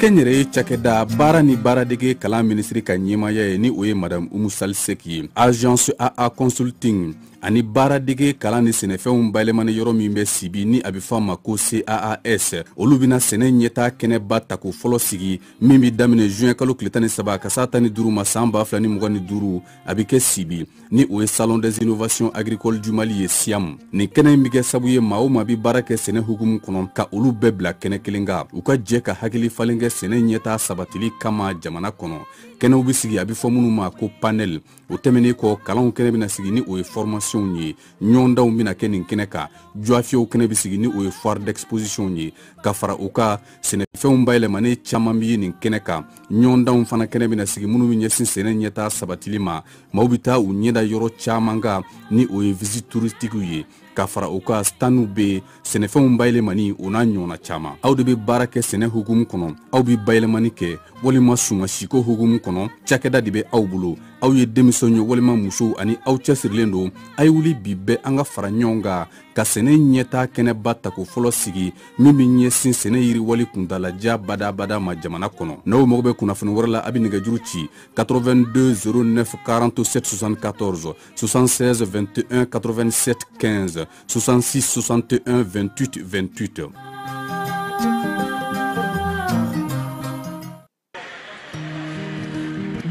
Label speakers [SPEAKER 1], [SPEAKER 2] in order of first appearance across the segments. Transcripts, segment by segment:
[SPEAKER 1] Kenyere cakɛda baara ni baaradege kalan ministri ka ɲɛmaya ye ni o ye madame Umu Saliseki ye. Agence AA Consulting ani baaradege kalan ni sɛnɛfɛnw bayɛlɛmani yɔrɔ min bɛ Sibi ni a bɛ fɔ a ma ko CAAS olu bɛna sɛnɛ ɲɛtaa kɛnɛba ta ko fɔlɔ sigi min bɛ daminɛ juin kalo tile 13 ka se 15 ma san 2025 a bɛ kɛ Sibi ni o ye Salon des Innovations Agricoles du Mali ye SIAM. Nin kɛnɛ in bɛ kɛ sabu ye maa o maa bɛ baara kɛ sɛnɛ hukumu kɔnɔ ka olu bɛɛ bila kɛnɛ kelen kan u ka jɛ ka hakili falen kɛ sɛnɛ ɲɛtaa sabatili kama jamana kɔnɔ. Kɛnɛw bɛ sigi a bɛ fɔ minnu ma ko panel o tɛmɛnen kɔ kalanw kɛnɛ bɛna sigi ni o ye formation ye ɲɔgɔndanw bɛna kɛ nin kɛnɛ kan joafiyew kɛnɛ bɛ sigi ni o ye foire d'exposition ye ka fara o ka sɛnɛfɛnw bayɛlɛmanen caman bɛ ye nin kɛnɛ kan ɲɔgɔndanw fana kɛnɛ bɛna sigi minnu bɛ ɲɛsin sɛnɛ ɲɛtaa sabatili ma maaw bɛ taa u ɲɛda yɔrɔ caman kan ni o ye visite touristique ye ka fara o ka standw bɛ sɛnɛfɛnw bayɛlɛmani o n'a ɲɔgɔnna caman. Aw de bɛ baara kɛ sɛnɛ hukumu kɔnɔ aw bɛ bayɛlɛmani kɛ walima sumasiko hukumu kɔnɔ cakɛda de bɛ aw bolo aw ye denmisɛnw ye walima musow ani aw cɛsirilen don a ye wuli bi bɛɛ an ka fara ɲɔgɔn kan ka sɛnɛ ɲɛtaa kɛnɛba ta ko fɔlɔ sigi min bɛ ɲɛsin sɛnɛ yiriwali kuntalajan badabada ma jamana kɔnɔ. N'aw mago bɛ kunnafoni wɛrɛ la a bɛ nɛgɛjuru ci 82 09 47 74 76 21 87 15 66 61 28 28.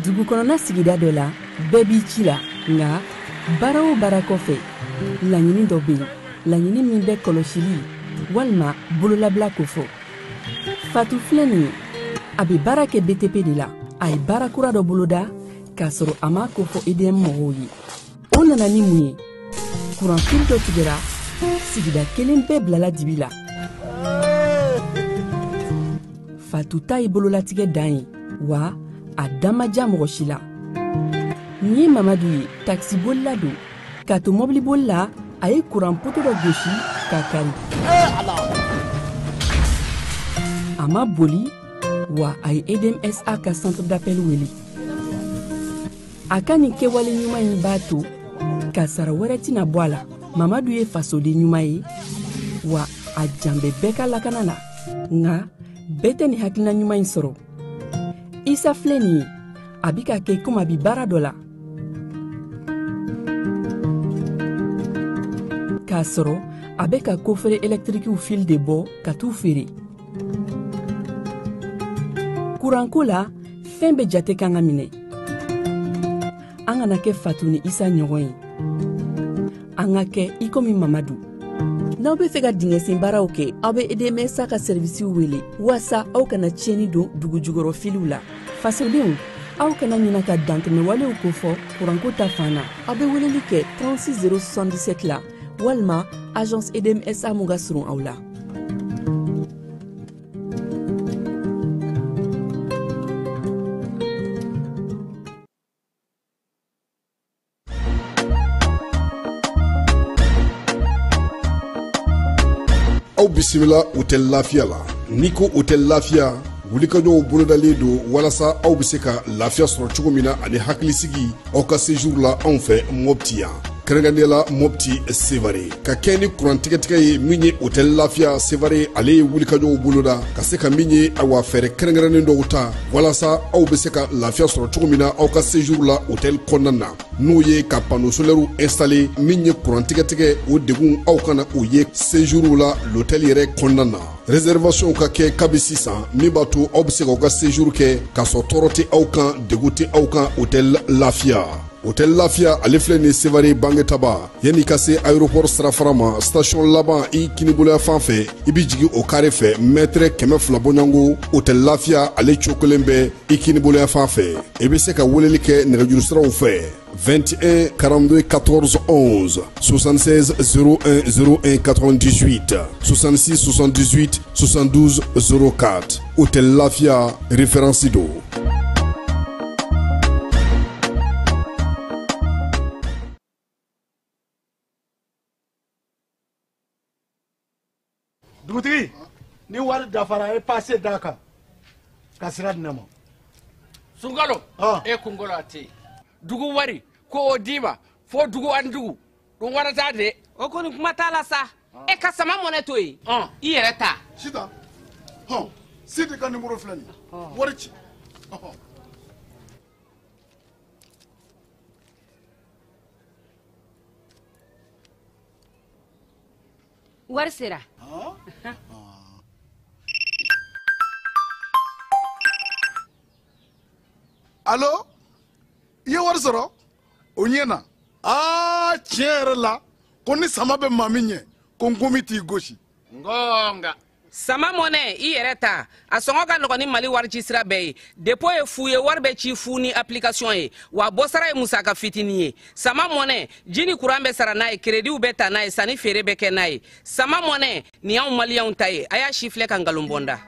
[SPEAKER 2] Dugu kɔnɔna sigida dɔ la bɛɛ b'i ci la nka baara o baara kɔfɛ laɲini dɔ bɛ yen laɲini min bɛ kɔlɔsili walima bololabila ko fɔ. Fatu filɛ nin ye a bɛ baara kɛ BTP de la a ye baara kura dɔ boloda k'a sɔrɔ a ma ko fɔ EDM mɔgɔw ye. O nana ni mun ye kuranfili dɔ tigɛra sigida kelen bɛɛ bilala dibi la. Fatu ta ye bololatigɛ dan ye wa a damaja mɔgɔ si la. Nin ye Mamadu ye taxibolila don k'a to mɔbilibolila a ye kuran poto dɔ gosi k'a kari. A ma boli wa a ye EDMSA ka centre d'appel wele. A ka nin kɛwale ɲuman in b'a to ka sara wɛrɛ tɛna bɔ a la. Mamadu ye fasoden ɲuman ye wa a jan bɛ bɛɛ ka lakana la nka bɛɛ tɛ nin hakilina ɲuman in sɔrɔ. Isa filɛ nin ye a bɛ ka kɛ komi a bɛ baara dɔ la k'a sɔrɔ a bɛ ka kofere électrique fil de bɔ ka t'u feere. Kuranko la fɛn bɛɛ jate kan ka minɛ. An kana kɛ Fatu ni Isa ɲɔgɔn ye. An ka kɛ i komi Mamadu. N'aw bɛ fɛ ka dingɛsen baaraw kɛ aw bɛ EDMSA ka servisiw wele walasa aw kana tiɲɛni don dugu jukɔrɔ filiw la. Fasodenw aw kana ɲina ka dantɛmɛwalew ko fɔ kuranko ta fan na aw bɛ weleli kɛ 36 077 la walima agence EDMSA mun ka surun aw la.
[SPEAKER 3] Aw bisimila hôtel Lafiya la. N'i ko hôtel Lafiya wulikajɔw bolodalen don walasa aw bɛ se ka lafiya sɔrɔ cogo min na ani hakilisigi aw ka séjour la anw fɛ Mopti yan. Kɛrɛnkɛrɛnnenya la Mopti Sevare ka kɛ ni kurantigɛtigɛ ye min ye hôtel Lafiya Sevare ale ye wulikajɔw boloda ka se ka min ye awa fɛɛrɛ kɛrɛnkɛrɛnnen dɔw ta walasa aw bɛ se ka lafiya sɔrɔ cogo min na aw ka séjour la hôtel kɔnɔna na n'o ye ka panneau solaire installé min ye kurantigɛtigɛ o degun aw kana o ye séjour la l'hôtel yɛrɛ kɔnɔna na. Réservation ka kɛ kabi sisan min b'a to aw bɛ se k'aw ka séjour kɛ k'a sɔrɔ tɔɔrɔ tɛ aw kan degun tɛ aw kan hôtel Lafiya. Hôtel Lafiya ale filɛ nin Sevare Bangetaba yanni ka se aéroport sirafara ma station laban i kiniboloya fan fɛ i bɛ jigin o carré fɛ mètre 200 bɔɲɔngo Hôtel Lafiya ale cokolen bɛ i kiniboloya fan fɛ i bɛ se ka weleli kɛ nɛgɛjuru siraw fɛ 21 42 14 11 76 01 01 98 66 78 72 04 Hôtel Lafiya référence do.
[SPEAKER 4] Dugutigi ni wari dafara e passé daka ka sira di ne ma.
[SPEAKER 5] Sunkalo e kunkolo ate dugu wari ko o diba fo dugu an dugu don warata de o koni kuma t'a la sa e ka sama mɔnɛ to ye i yɛrɛ ta
[SPEAKER 4] sita Sidi ka numéro filɛ nin wari ci
[SPEAKER 6] wari sera
[SPEAKER 4] allo i ye wari sɔrɔ o ɲɛna tiɲɛ yɛrɛ la ko ni sama bɛ maa min ɲɛ ko n komi t'i gosi
[SPEAKER 5] ngonga
[SPEAKER 2] sama mɔnɛ i yɛrɛ ta a sɔngɔ ka nɔgɔ ni mali warici sira bɛɛ ye depo ye fu ye wari bɛ ci fu ni application ye wa bɔsara ye musaka fitini ye sama mɔnɛ ji ni kuran bɛ sara n'a ye krediw bɛ ta n'a ye sanni feere bɛ kɛ n'a ye sama mɔnɛ nin y'anw maliyɛnw ta ye a y'a si filɛ ka nkalon bɔnda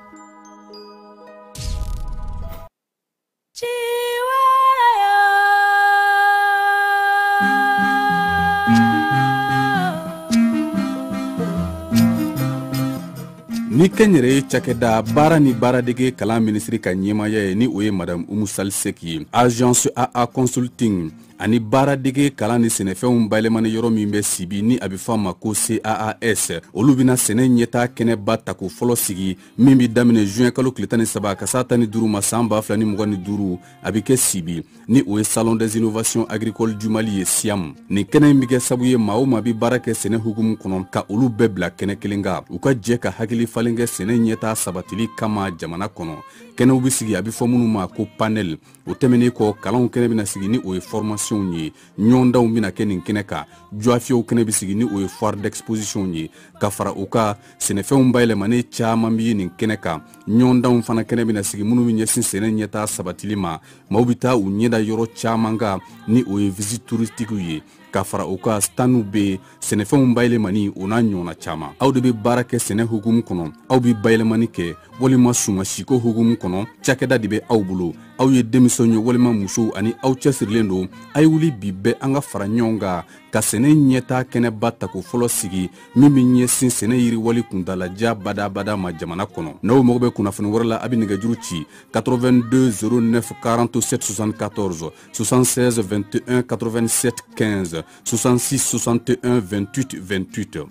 [SPEAKER 1] ni kɛnyɛrɛ ye cakɛda baara ni baaradege kalan minisiri ka ɲɛmaya ye ni o ye madame Umu Saliseki ye agence AA consulting ani baaradege kalan ni sɛnɛfɛnw bayɛlɛmani yɔrɔ min bɛ sibi ni a bɛ fɔ a ma ko CAAS olu bɛna sɛnɛ ɲɛtaa kɛnɛba tako fɔlɔ sigi min bɛ daminɛ juin kalo tile 13 ka se 15 ma san 2025 a bɛ kɛ sibi ni o ye salon des innovations agricoles du Mali ye SIAM nin kɛnɛ in bɛ kɛ sabu ye maa o maa bɛ baara kɛ sɛnɛ hukumu kɔnɔ ka olu bɛɛ bila kɛnɛ kelen kan u ka jɛ ka hakili falen kɛ sɛnɛ ɲɛtaa sabatili kama jamana kɔnɔ kɛnɛw bɛ sigi a bɛ fɔ minnu ma ko panel o tɛmɛnen kɔ kalanw kɛnɛ bɛna sigi ni o ye formation ye ɲɔgɔndanw bɛna kɛ nin kɛnɛ kan jɔafiyɛw kɛnɛ bɛ sigi ni o ye foire d'exposition ye ka fara u ka sɛnɛfɛnw bayɛlɛmanen caman bɛ ye nin kɛnɛ kan ɲɔgɔndanw fana kɛnɛ bɛna sigi minnu bɛ ɲɛsin sɛnɛ ɲɛtaa sabatili ma maaw bɛ taa u ɲɛda yɔrɔ caman kan ni o ye visite touristique ye ka fara u ka stanu bɛ sɛnɛfɛnw bayɛlɛmani o n'a ɲɔgɔnna caman aw de bɛ baara kɛ sɛnɛ hukumu kɔnɔ aw bɛ bayɛlɛmani kɛ walima sumasiko hukumu kɔnɔ cakɛda de bɛ aw bolo aw ye denmisɛnw ye walima musow ani aw cɛsirilen don a ye wuli bi bɛɛ an ka fara ɲɔgɔn kan ka sɛnɛ ɲɛtaa kɛnɛba tako fɔlɔ sigi min bɛ ɲɛsin sɛnɛ yiriwali kuntalajan badabada ma jamana kɔnɔ n'aw mago bɛ kunnafoni wɛrɛ la a bɛ nɛgɛjuru ci 82 09 47 74 76 21 87 15 66 61 28 28.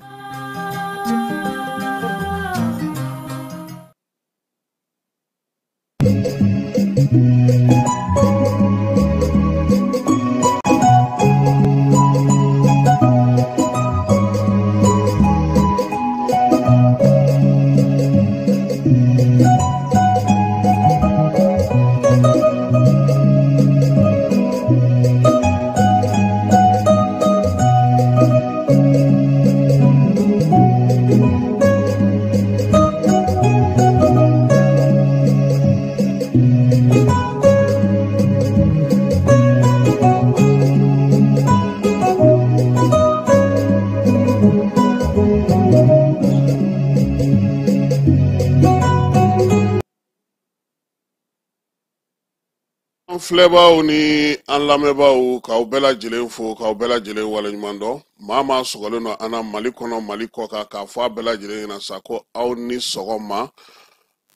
[SPEAKER 7] filɛbaaw ni an lamɛnbaaw k'aw bɛɛ lajɛlen fo k'aw bɛɛ lajɛlen waleɲuman dɔn maa maa sɔgɔlen don an na Mali kɔnɔ Mali kɔkan k'a fɔ a bɛɛ lajɛlen ɲɛna sa ko aw ni sɔgɔma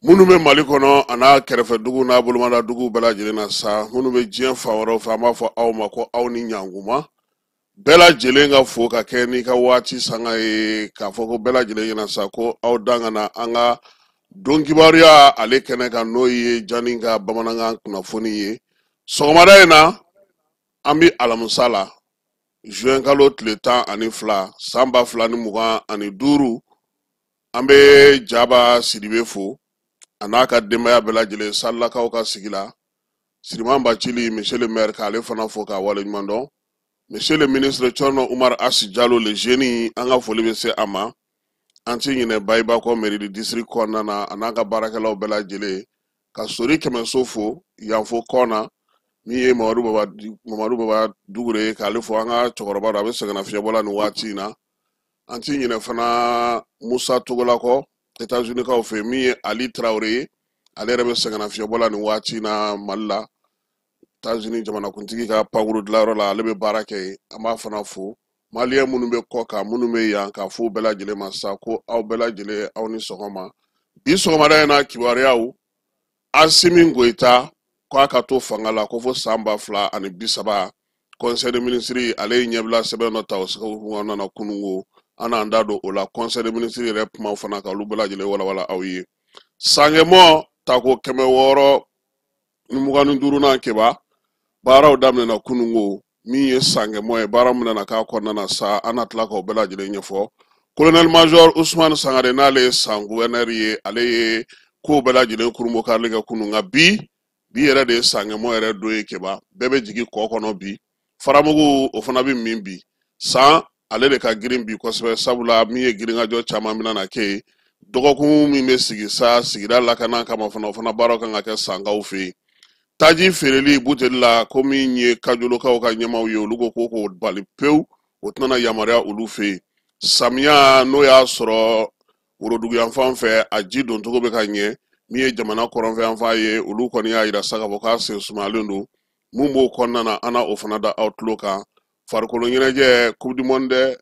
[SPEAKER 7] minnu bɛ Mali kɔnɔ a n'a kɛrɛfɛ dugu n'a bolomada dugu bɛɛ lajɛlen na sa minnu bɛ diɲɛ fan wɛrɛw fɛ an b'a fɔ aw ma ko aw ni ɲankuma bɛɛ lajɛlen ka fo ka kɛ n'i ka waati sanga ye k'a fɔ ko bɛɛ lajɛlen ɲɛna sa ko aw dan ka na an ka don kibaruya ale kɛnɛ kan n'o ye Jani ka bamanankan kunnafoni ye sɔgɔmada in na an bɛ alamisa la juin kalo tile 12 san 2025 an bɛ Jaba Sidibe fo a n'a ka denbaya bɛɛ lajɛlen Salakaw ka sigi la Siriman Bacili monsieur le maire k'ale fana fo k'a waleɲuman dɔn monsieur le ministre Tchorno Umar Asi Jalo le jeune an ka foli bɛ se a ma an ti ɲinɛ Bayibakɔ mairie du district kɔnɔna na a n'a ka baarakɛlaw bɛɛ lajɛlen ka sori Kɛmɛso fo yanfo kɔna min ye Mamadu Baba Dugure ye k'ale fo an ka cɛkɔrɔba dɔ a bɛ sɛgɛnnafiɲɛbɔ la nin waati in na an ti ɲinɛ fana Musa Togolakɔ États-Unis kaw fɛ min ye Ali Traoré ye ale yɛrɛ bɛ sɛgɛnnafiɲɛbɔ la nin waati in na Mali la États-Unis jamanakuntigi ka pankuru dilanyɔrɔ la ale bɛ baara kɛ yen an b'a fana fo maliyɛn minnu bɛ kɔ kan minnu bɛ yan k'a fɔ bɛɛ lajɛlen ma sa ko aw bɛɛ lajɛlen aw ni sɔgɔma bi sɔgɔmada in na kibaruyaw Asimi Goita k'a ka to fanga la ko fo san 2030 conseil de ministre ale ye ɲɛbila sɛbɛn dɔ ta o sɛbɛn na kunungo an n'an da don o la conseil de ministre yɛrɛ kuma fana ka olu bɛɛ lajɛlen walawala aw ye sangɛmɔ tako kɛmɛ wɔɔrɔ ni mugan ni duuru na kɛba baaraw daminɛna kunungo min ye sangɛmɔ ye baara min nana k'a kɔnɔna na sa an na tila k'o bɛɛ lajɛlen ɲɛfɔ colonel major Ousmane Sangare n'ale ye san gouverneur ye ale ye kow bɛɛ lajɛlen kurumɔ k'ale kɛ kunun nka bi yɛrɛ de ye sangɛmɔ yɛrɛ don ye kɛba bɛɛ bɛ jigin kɔ kɔnɔ bi faramugu o fana bɛ min bi san ale de ka girin bi kosɛbɛ sabula min ye girinkajɔ caman bɛna na kɛ ye dɔgɔkun min bɛ sigi sa sigida lakana kama fana o fana baaraw kan ka kɛ sankaw fɛ yen taji feereli buteli la ko min ye kajolokaw ka ɲɛmaw ye olu ko k'o bali pewu o tɛna yamaruya olu fɛ yen samiya n'o y'a sɔrɔ worodugu yanfan fɛ a ji don cogo bɛ ka ɲɛ min ye jamana kɔrɔnfɛ yanfan ye olu kɔni y'a jira sa k'a fɔ k'a sen sumalen don mun b'o kɔnɔna na an na o fana da aw tulo kan farikolo ɲɛnajɛ coupe du monde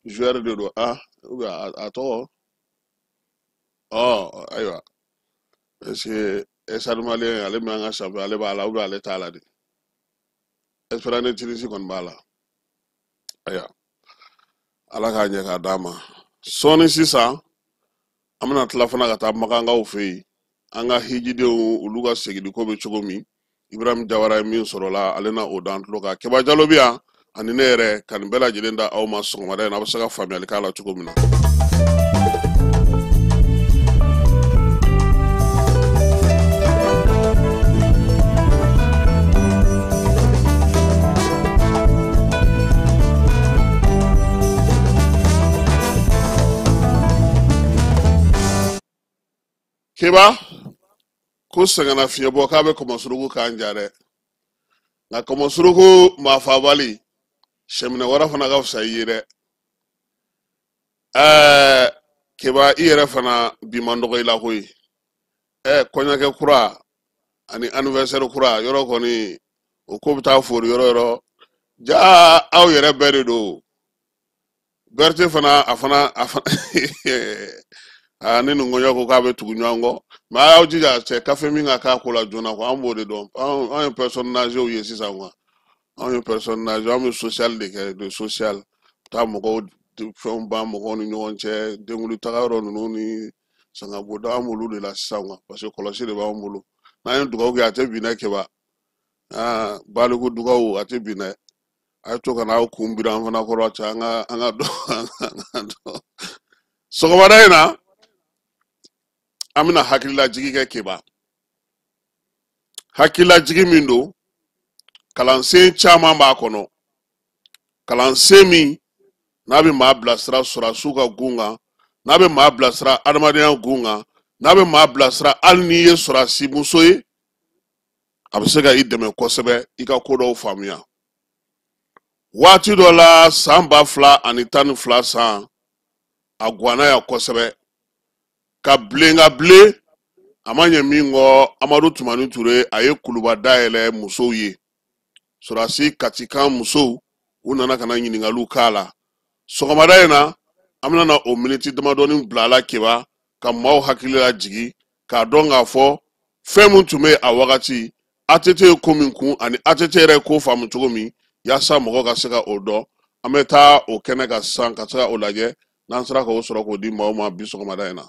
[SPEAKER 7] joueur de don a tɔgɔ ayiwa est-ce que Esad Malien ale min an ka champion ale b'a la ou bien ale t'a la de Esperance Tunisi kɔni b'a la ayiwa ala k'a ɲɛ k'a d'a ma sɔɔni sisan an bɛna tila fana ka taa makankaw fɛ yen an ka hijidenw olu ka seginiko bɛ cogo min Ibrahim Jawara ye min sɔrɔ la ale na o dan tulo kan Keba Jalo bi yan ani ne yɛrɛ ka nin bɛɛ lajɛlen da aw ma sɔgɔmada in na a bɛ se ka faamuyali k'a la cogo min na. Keba ko sɛgɛnna fiɲɛbɔ k'a bɛ kɔmɔsurugu k'an ja dɛ nka kɔmɔsurugu maafabali sɛminɛ wɛrɛ fana ka fisa i ye dɛ Keba i yɛrɛ fana bi man dɔgɔ i la koyi kɔɲɔkɛ kura ani anniversaire kura yɔrɔ kɔni o ko bɛ taa fori yɔrɔ ja aw yɛrɛ bɛɛ de don Berthe fana a fana ni ngɔɲɔ ko k'a bɛ tugu ɲɔgɔn kɔ mais a y'aw jija cɛ kafe min ka k'a ko la joona quoi an b'o de dɔn an ye personnes âgées ye sisan quoi an ye personnes âgées an bɛ social de kɛ de social taa mɔgɔw fɛnw ban mɔgɔw ni ɲɔgɔn cɛ denkuli taga yɔrɔ ninnu ni sangabɔda an b'olu de la sisan quoi parce que kɔlɔsi de b'an bolo n'an ye dugawu kɛ a tɛ bin dɛ Keba baliku dugawu a tɛ bin dɛ a ye to ka n'aw kun biri an fana kɔrɔ cɛ an ka dɔn sɔgɔmada in na an bɛna hakililajigi kɛ Keba hakililajigi min don kalansen caman b'a kɔnɔ kalansen min n'a bɛ maa bilasira sɔrɔdasiw ka gun kan n'a bɛ maa bilasira adamadenya gun kan n'a bɛ maa bilasira hali n'i ye sɔrɔdasi muso ye a bɛ se ka i dɛmɛ kosɛbɛ i ka ko dɔw faamuya waati dɔ la san 2012 san a guwana ya kosɛbɛ ka bilen a ma ɲɛ min kɔ Amadu Tumani Ture a ye kuluba dayɛlɛ musow ye sɔrɔdasi katikan musow u nana ka na ɲininkaliw k'a la sɔgɔmada in na an bɛna o miniti damadɔni bila a la Keba ka maaw hakili lajigi k'a dɔn k'a fɔ fɛn min tun bɛ a wagati ATT ye ko min kun ani ATT yɛrɛ ye ko faamu cogo min yaasa mɔgɔw ka se ka o dɔn an bɛ taa o kɛnɛ kan sisan ka se ka o lajɛ n'an sera k'o sɔrɔ k'o di maaw ma bi sɔgɔmada in na.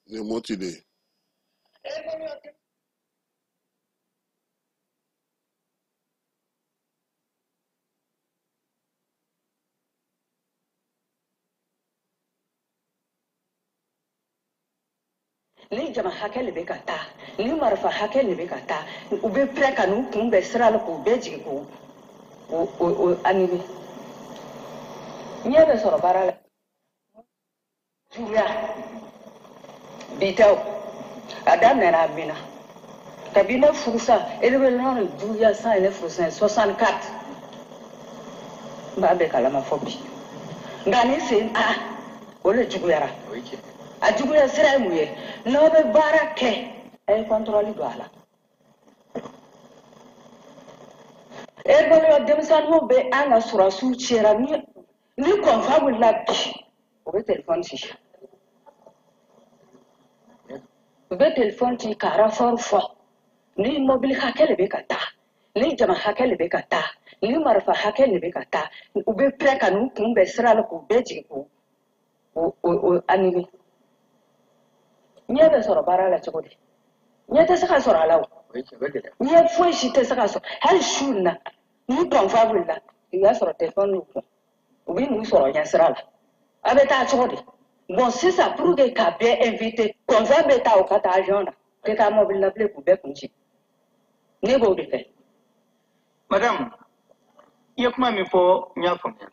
[SPEAKER 7] Ni moti de.
[SPEAKER 8] Ni jama hakɛ le bɛ ka taa ni marifa hakɛ le bɛ ka taa u bɛ pɛrɛn ka n'u kun bɛɛ sira la k'u bɛɛ jigin k'o anime ɲɛ bɛ sɔrɔ baara la juguya bi tɛ o a daminɛna a mɛnna kabi ne furusa e de bɛ nɔnɔ juguya san ye ne furusa 64 n b'a bɛɛ kalama fɔ bi nka ne sen o le juguyara. A juguya sira ye mun ye n'aw bɛ baara kɛ a ye contrôle don a la bolo denmisɛnninw bɛ an ka sɔrɔsiw cɛra ni kɔnfa wulila bi o bɛ telefɔni ci u bɛ telefɔni ci ka rapport fɔ ni mobili hakɛ de bɛ ka taa ni jama hakɛ de bɛ ka taa ni marifa hakɛ de bɛ ka taa u bɛ pɛrɛn ka n'u kunbɛn sira la k'u bɛɛ jigin k'u anime ɲɛ bɛ sɔrɔ baara la cogo di ɲɛ tɛ se ka sɔrɔ a la o ɲɛ foyi si tɛ se ka sɔrɔ hali su in na ni kɔnfa wulila i y'a sɔrɔ telefɔni y'u kun u bɛ n'u sɔrɔ ɲɛ sira la a bɛ taa cogo di bon sisan pour que ka bɛɛ invité kɔnfa bɛ taa o ka taa avion na tɛ taa mobili la bilen k'u bɛɛ kun ci ne b'o de fɛ.
[SPEAKER 9] madame i ye kuma min fɔ n y'a faamuya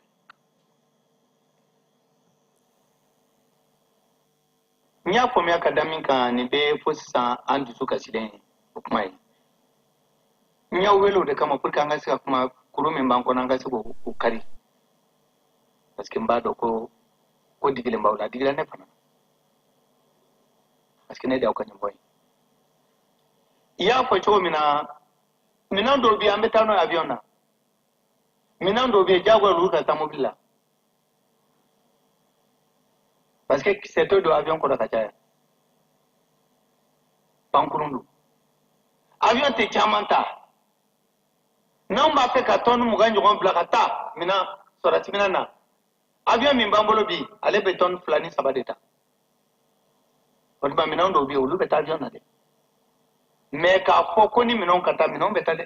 [SPEAKER 9] n y'a faamuya ka da min kan nin bɛ fo sisan an dusu kasilen o kuma ye n y'aw wele o de kama pour que an ka se ka kuma kuru min b'an kɔnɔ an ka se k'o kari parce que n b'a dɔn ko digilen b'aw la digilen ne fana parce que ne de y'aw ka ɲɛmɔgɔ ye i y'a fɔ cogo min na minɛn dɔw bɛ yen an bɛ taa n'o ye avion na minɛn dɔw bɛ yen diyagoya olu ka taa mobili la parce que kisɛ to don avion kɔrɔ ka caya pankurun don avion tɛ caman ta n'anw b'a fɛ ka tɔni 20 ɲɔgɔn bila ka taa minɛn sɔrɔsi minɛn na avion min b'an bolo bi ale bɛ tɔni 2 ni 3 de ta o tuma minɛn dɔw bɛ yen olu bɛ taa avion na dɛ mais k'a fɔ ko ni minɛnw ka taa minɛnw bɛ taa dɛ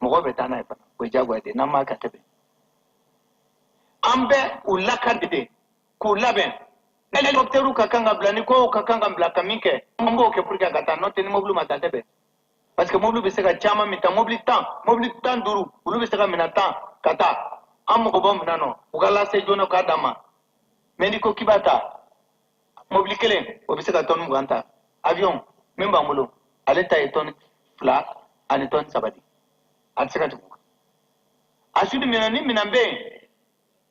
[SPEAKER 9] mɔgɔw bɛ taa n'a ye fana o ye diyagoya de n'an m'a kɛ tɛmɛ an bɛ u lakari de k'u labɛn hélicoptère ka kan ka bila ni kow ka kan ka bila ka min kɛ an b'o kɛ pour que a ka taa n'o tɛ ni mobile ma taa tɛ bɛn parce que mobile bɛ se ka caman min ta mobile 10 5 olu bɛ se ka minɛn 10 ka taa an mɔgɔ bɔ minɛn nɔ u ka lase joona k'a d'a ma mais n'i ko k'i b'a ta mobile kelen o bɛ se ka tɔni 20 ta avion min b'an bolo ale ta ye tɔni 2 ani tɔni 3 de a tɛ se ka tugu a sudi minɛn ni minɛn bɛ yen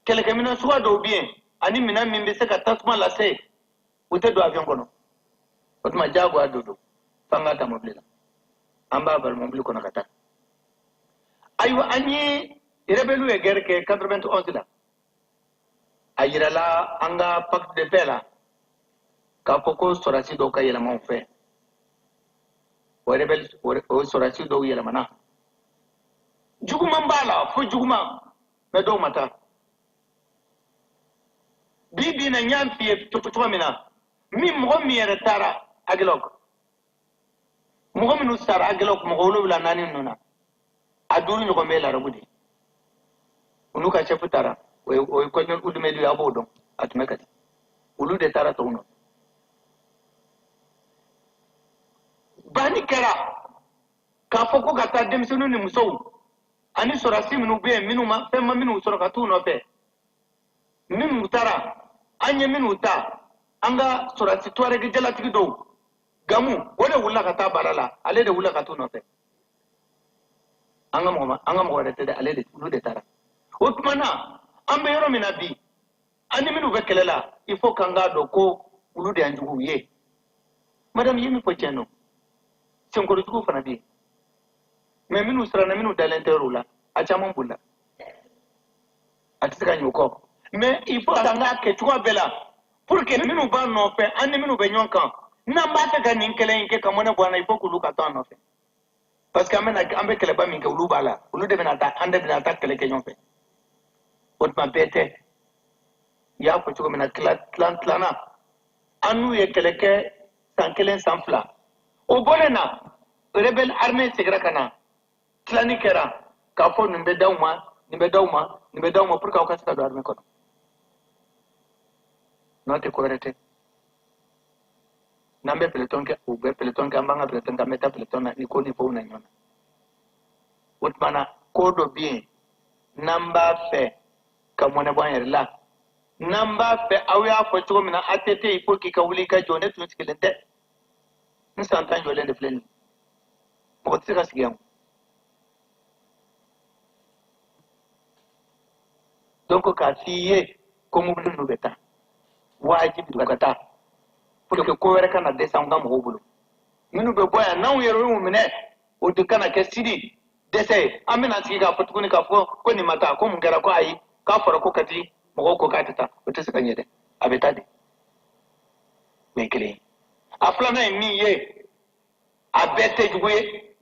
[SPEAKER 9] kɛlɛkɛminɛn suguya dɔw bɛ yen ani minɛn min bɛ se ka tasuma lase u tɛ don avion kɔnɔ o tuma diyagoya don f'an ka ta mobili la an b'a bari mobili kɔnɔ ka taa ayiwa an ye rebelle ye guerre kɛ 91 la a yirala an ka pacte de paix la k'a fɔ ko sɔrɔdasi dɔw ka yɛlɛma u fɛ o rebelle o sɔrɔdasi dɔw yɛlɛmana juguman b'a la fo juguman mais dɔw ma taa bi na n y'a f'i ye cogo min na mɔgɔ min yɛrɛ taara Agilok mɔgɔ minnu sara Agilok mɔgɔ 74 ninnu na a 5 ɲɔgɔn bɛ Larabu de olu ka chef taara o ye colonel Udumelu a b'o dɔn a tun bɛ ka di olu de taara tɔw nɔ banni kɛra k'a fɔ ko ka taa denmisɛnninw ni musow ani sɔrɔdasi minnu bɛ yen minnu ma fɛn ma minnu sɔrɔ ka t'u nɔfɛ minnu taara an ye minnu ta an ka sɔrɔdasi tuareg jalatigi dɔw Gamu o de wulila ka taa baara la ale de wulila ka t'u nɔfɛ an ka mɔgɔ wɛrɛ tɛ dɛ ale de olu de taara o tuma na an bɛ yɔrɔ min na bi an ni minnu bɛ kɛlɛ la il faut k'an k'a dɔn ko olu de y'an juguw ye madame ye min fɔ tiɲɛ don senkɔrɔjuguw fana bɛ yen mais minnu siranna minnu dalen tɛ yɔrɔw la a caman bolila a tɛ se ka ɲɛ o kɔ mais il faut k'an k'a kɛ cogoya bɛɛ la pour que minnu b'an nɔfɛ an ni minnu bɛ ɲɔgɔn kan n'an b'a fɛ ka nin kɛlɛ in kɛ ka mɔnɛ bɔ an na il faut k'olu ka to an nɔfɛ parce que an bɛ kɛlɛba min kɛ olu b'a la olu de bɛna taa an de bɛna taa kɛlɛ kɛ ɲɔgɔn fɛ o tuma bɛɛ tɛ i y'a fɔ cogo min na tilanan an n'u ye kɛlɛ kɛ san 1 san 2 o bɔlen na rebelle armée seginna ka na tilani kɛra k'a fɔ nin bɛ d'aw ma nin bɛ d'aw ma nin bɛ d'aw ma pour que aw ka se ka don armée kɔnɔ n'o tɛ ko wɛrɛ tɛ n'an bɛ peloton kɛ u bɛ peloton kɛ an b'an ka peloton kɛ an bɛ taa peloton na ni ko ni fɛnw na ɲɔgɔn na o tuma na ko dɔ bɛ yen n'an b'a fɛ ka mɔnɛ bɔ an yɛrɛ la n'an b'a fɛ aw y'a fɔ cogo min na ATT il faut k'i ka wuli i ka jɔ ne tun sigilen tɛ n san 10 jɔlen de filɛ nin mɔgɔ tɛ se ka sigi yan donc k'a f'i ye ko mobili ninnu bɛ taa wajibi don ka taa pour que ko wɛrɛ kana dɛsɛ an ka mɔgɔw bolo minnu bɛ bɔ yan n'anw yɛrɛ y'u minɛ o de kana kɛ sidi dese amina sigi ka fo tuguni ka fo ko ni mata ko mun gara ko ayi ka fara ko kati mo ko ka tata o te saka nyede abetade me kele aflana mi ye abete juguye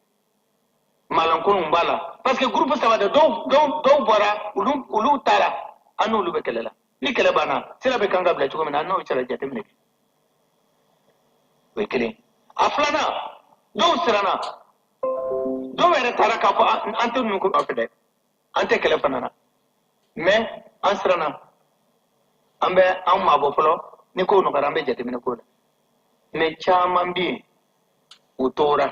[SPEAKER 9] malankon mbala parce que groupe ça va de do bora ulu tara anu ulu bekelela ni kele bana sila be kanga bla chugo mena no chara jate mne we kele aflana do sirana do were tara ka fo ante nu ko afede ante kele fanana mais an sirana ambe an mabo folo ni ko no karambe jate mne ko mais chaman bi utora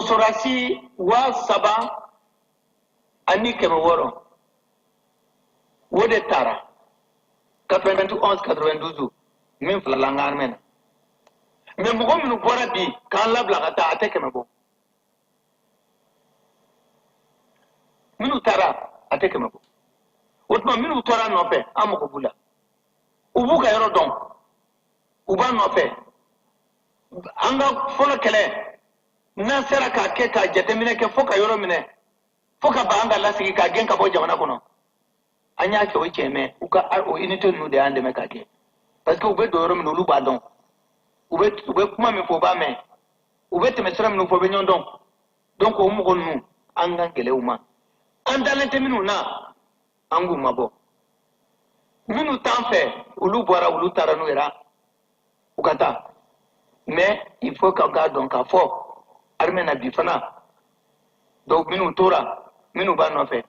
[SPEAKER 9] sorasi wa saba ani keme woro wode tara 91-92 min fala ngar men mais mo gomnu bora bi kan labla kata ate keme bo minu tara ate keme bo wotma minu tora no pe amoko bula ubuka yoro don uba no pe anga fola kele na sera ka ke ka jatemine ke foka yoro mine foka ba anga lasigi ka gen ka bo jamana kono anya ke o cheme uka o inite nu de ande me ka ke parce que ube do yoro mine lu ba don ube kuma me fo ba me ube te mesra mine fo be nyondon donc o mu gonu anga gele uma andalente minu na angu mabo minu tanfe ulu bora ulu taranu era ukata mais il faut qu'on garde donc à fort armena bifana donc minu tora minu ba no fe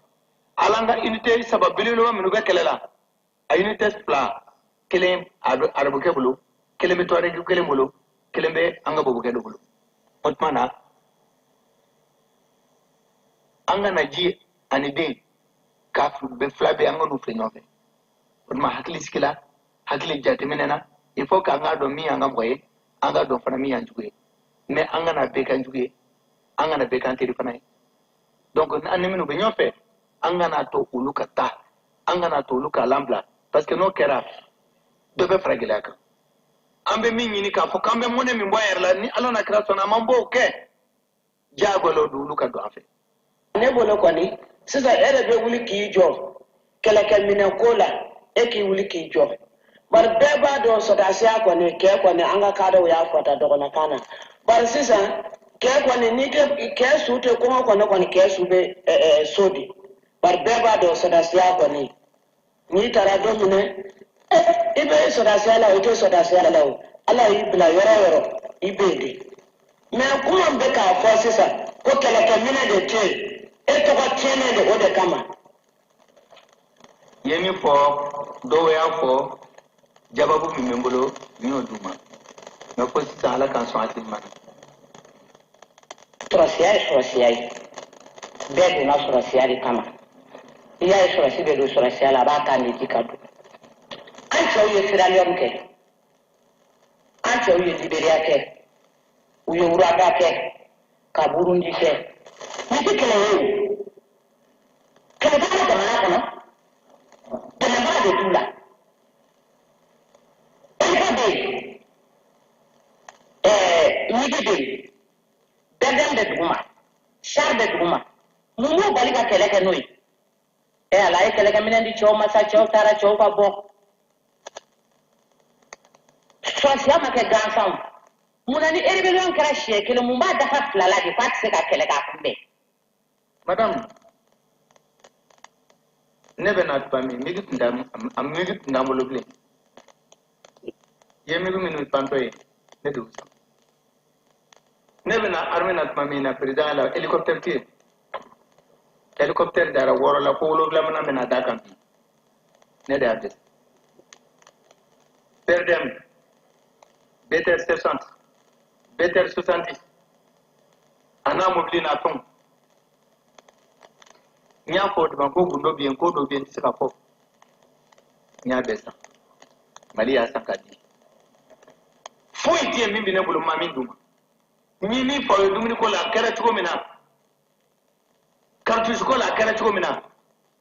[SPEAKER 9] alanga unité sababililo minu be kelela a unité plan kelem arabu kebulu kelem to rek kelem bulu kelem be anga bobu kedo bulu otmana anga naji anide kafu be flabe anga no fe no fe otma hakli skila hakli jatiminena il faut ka anga do mi anga boye anga do fana mi anjuwe mais anga na be kan juwe anga na be kan tiri fana donc anni minu be nyofe anga na to uluka ta anga na to uluka lambla parce que no kera do be fragile aka ambe mi nyini ka fo kambe mone mi boyer la ni alona kreation na mambo ke jagolo do uluka do afe
[SPEAKER 10] ne bolo ko ni sisa ere be wuli ki jo kele ke mina kola e ki wuli ki jo bar beba do sodasiya ko ne ke ko ne anga kada ya fota do na kana bar sisa ke ko ne ni ke sute ko ne ko ne ke sube sodi bar beba do sodasiya ko ne ni tara do mune ibe sodasiya la o to sodasiya la o ala ibla yoro ibede me kuma be ka fo sisa ko kele ke mina de te e to ko tiene de o de kama
[SPEAKER 9] yemi fo do ya fo jababu mi membolo mi oduma na ko sita ala kan so atin man
[SPEAKER 10] sorasiya bedu na sorasiya kama iya sorasiya bedu sorasiya la ba kan ni dikadu an ce uye Sierra Leone ke an ce uye Liberia ke uye Uganda ke ka Burundi ke ni kele kele ba da mana kono da ba de tula Nigidi Bedem de Duma Char de Duma Mumu Baliga Keleka Nui ala Keleka Minendi Choma Sa Tara Chopa Bo Swasiama ke Gansam Munani Erebellion Crash Kele Mumba Dafa Flala di Patseka Keleka Kumbe
[SPEAKER 9] Madame never not by me make it ndam am make it ndamologle yemigu minu pantoy ne do never na army not mami na president la helicopter dara woro la ko lo glamana mena dakan ne de abdes perdem better 60 ana mobilina ton nya ko de banko gundo bien ko do bien sika ko nya besa mali ya sakadi foi tie mimbi ne bulu mami duma ni fo dum ko la kera tuko mina kartu ko la kera tuko mina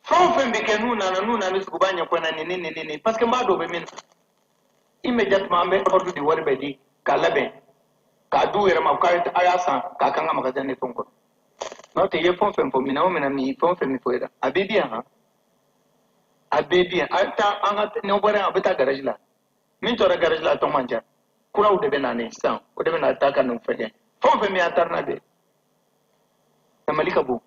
[SPEAKER 9] fon fen be ke nuna mi su banya ko na ni parce que ma do be min immédiatement be ordu di wori be di kala be ka du yere ma ka aya san ka kanga magasin ne ton ko Non, tu es fond pour mina, on mi fond fait mi foira. A baby, hein? A baby, ata, non, voilà, un peu ta garage là. Minto la garage là, ton manja. Kura ou de benane, sang, ou de benata ka non fait. Fond fait mi atarnabe. Na malika bu.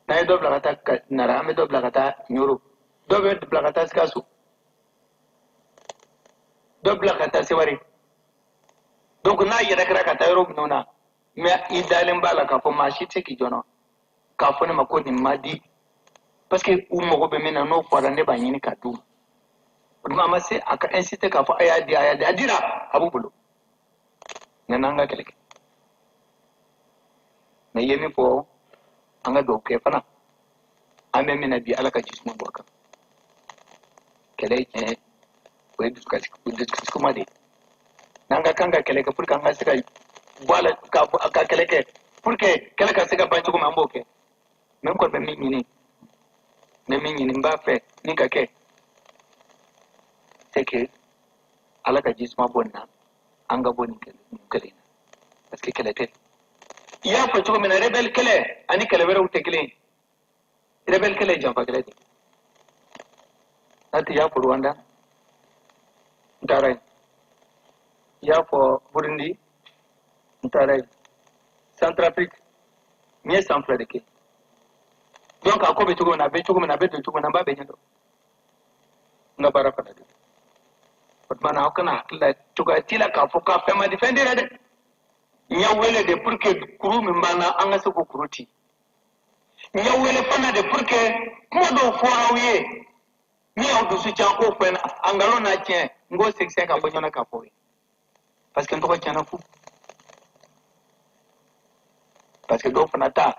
[SPEAKER 9] Na do blagata nara, me do blagata nyoro. Do blagata skasu. Do blagata sewari. Donc na yera kra kata yoro nona. Mais idalen bala ka fo machi teki jono. Ka fo ne makoni madi. Parce que ou mo be mena no fara ne ba nyini ka du. Mama se aka inciter ka fo ayadi adira abubulo. Nananga keleke. Na yemi fo anga do ke fana. Ame mena bi alaka jismu boka. Kele we discuss kumade. Nanga kanga keleke pour kanga sika voilà ka keleke pour que keleka sika bantu kuma mboke. Même ko be minini. Ne minini mba fe ni ka ke. C'est que alaka jisma bonna anga boni kele. Parce que keleke il y a pas de rebelle kele ani kele wera utekele rebelle kele jampa kele ati ya pour Rwanda ndaray ya pour Burundi ndaray Centrafrique mieux sans fleur de ke donc ako be tugo na be tugo na ba be nyendo nga bara fada de otmana hakana la tugo tila ka foka fema defender de nyawele de pour que kuru mimbana anga se ko kuruti nyawele fana de pour que modo forawye mi awdu su cha ko fen angalo na tien ngo 65 ka bonyona ka fowe parce que ndoko tiana fu parce que do fana ta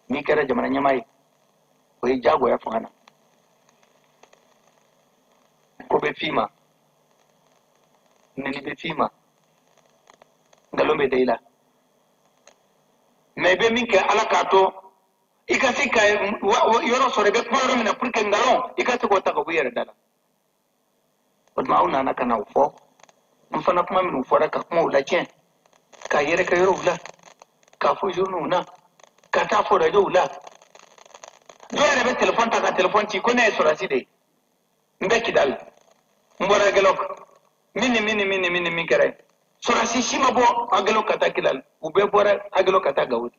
[SPEAKER 9] mi kere jamana nyamai ko jago ya fana ko be fima nini be fima ngalombe deila mebe minke alakato ikasika yoro sorebe kwaro mina purke ngalon ikasiko taka buyere dala odma una na kana ufo mfana kuma min ufora ka kuma ulachen ka yere ka yoro ula ka fu junu una ka ta fo da ula yere be telefon ta ka telefon ti ko ne sorasi de mbeki dal mbora gelok mini kere sorasi shima bo agelo kata kilal ube bora agelo kata gawud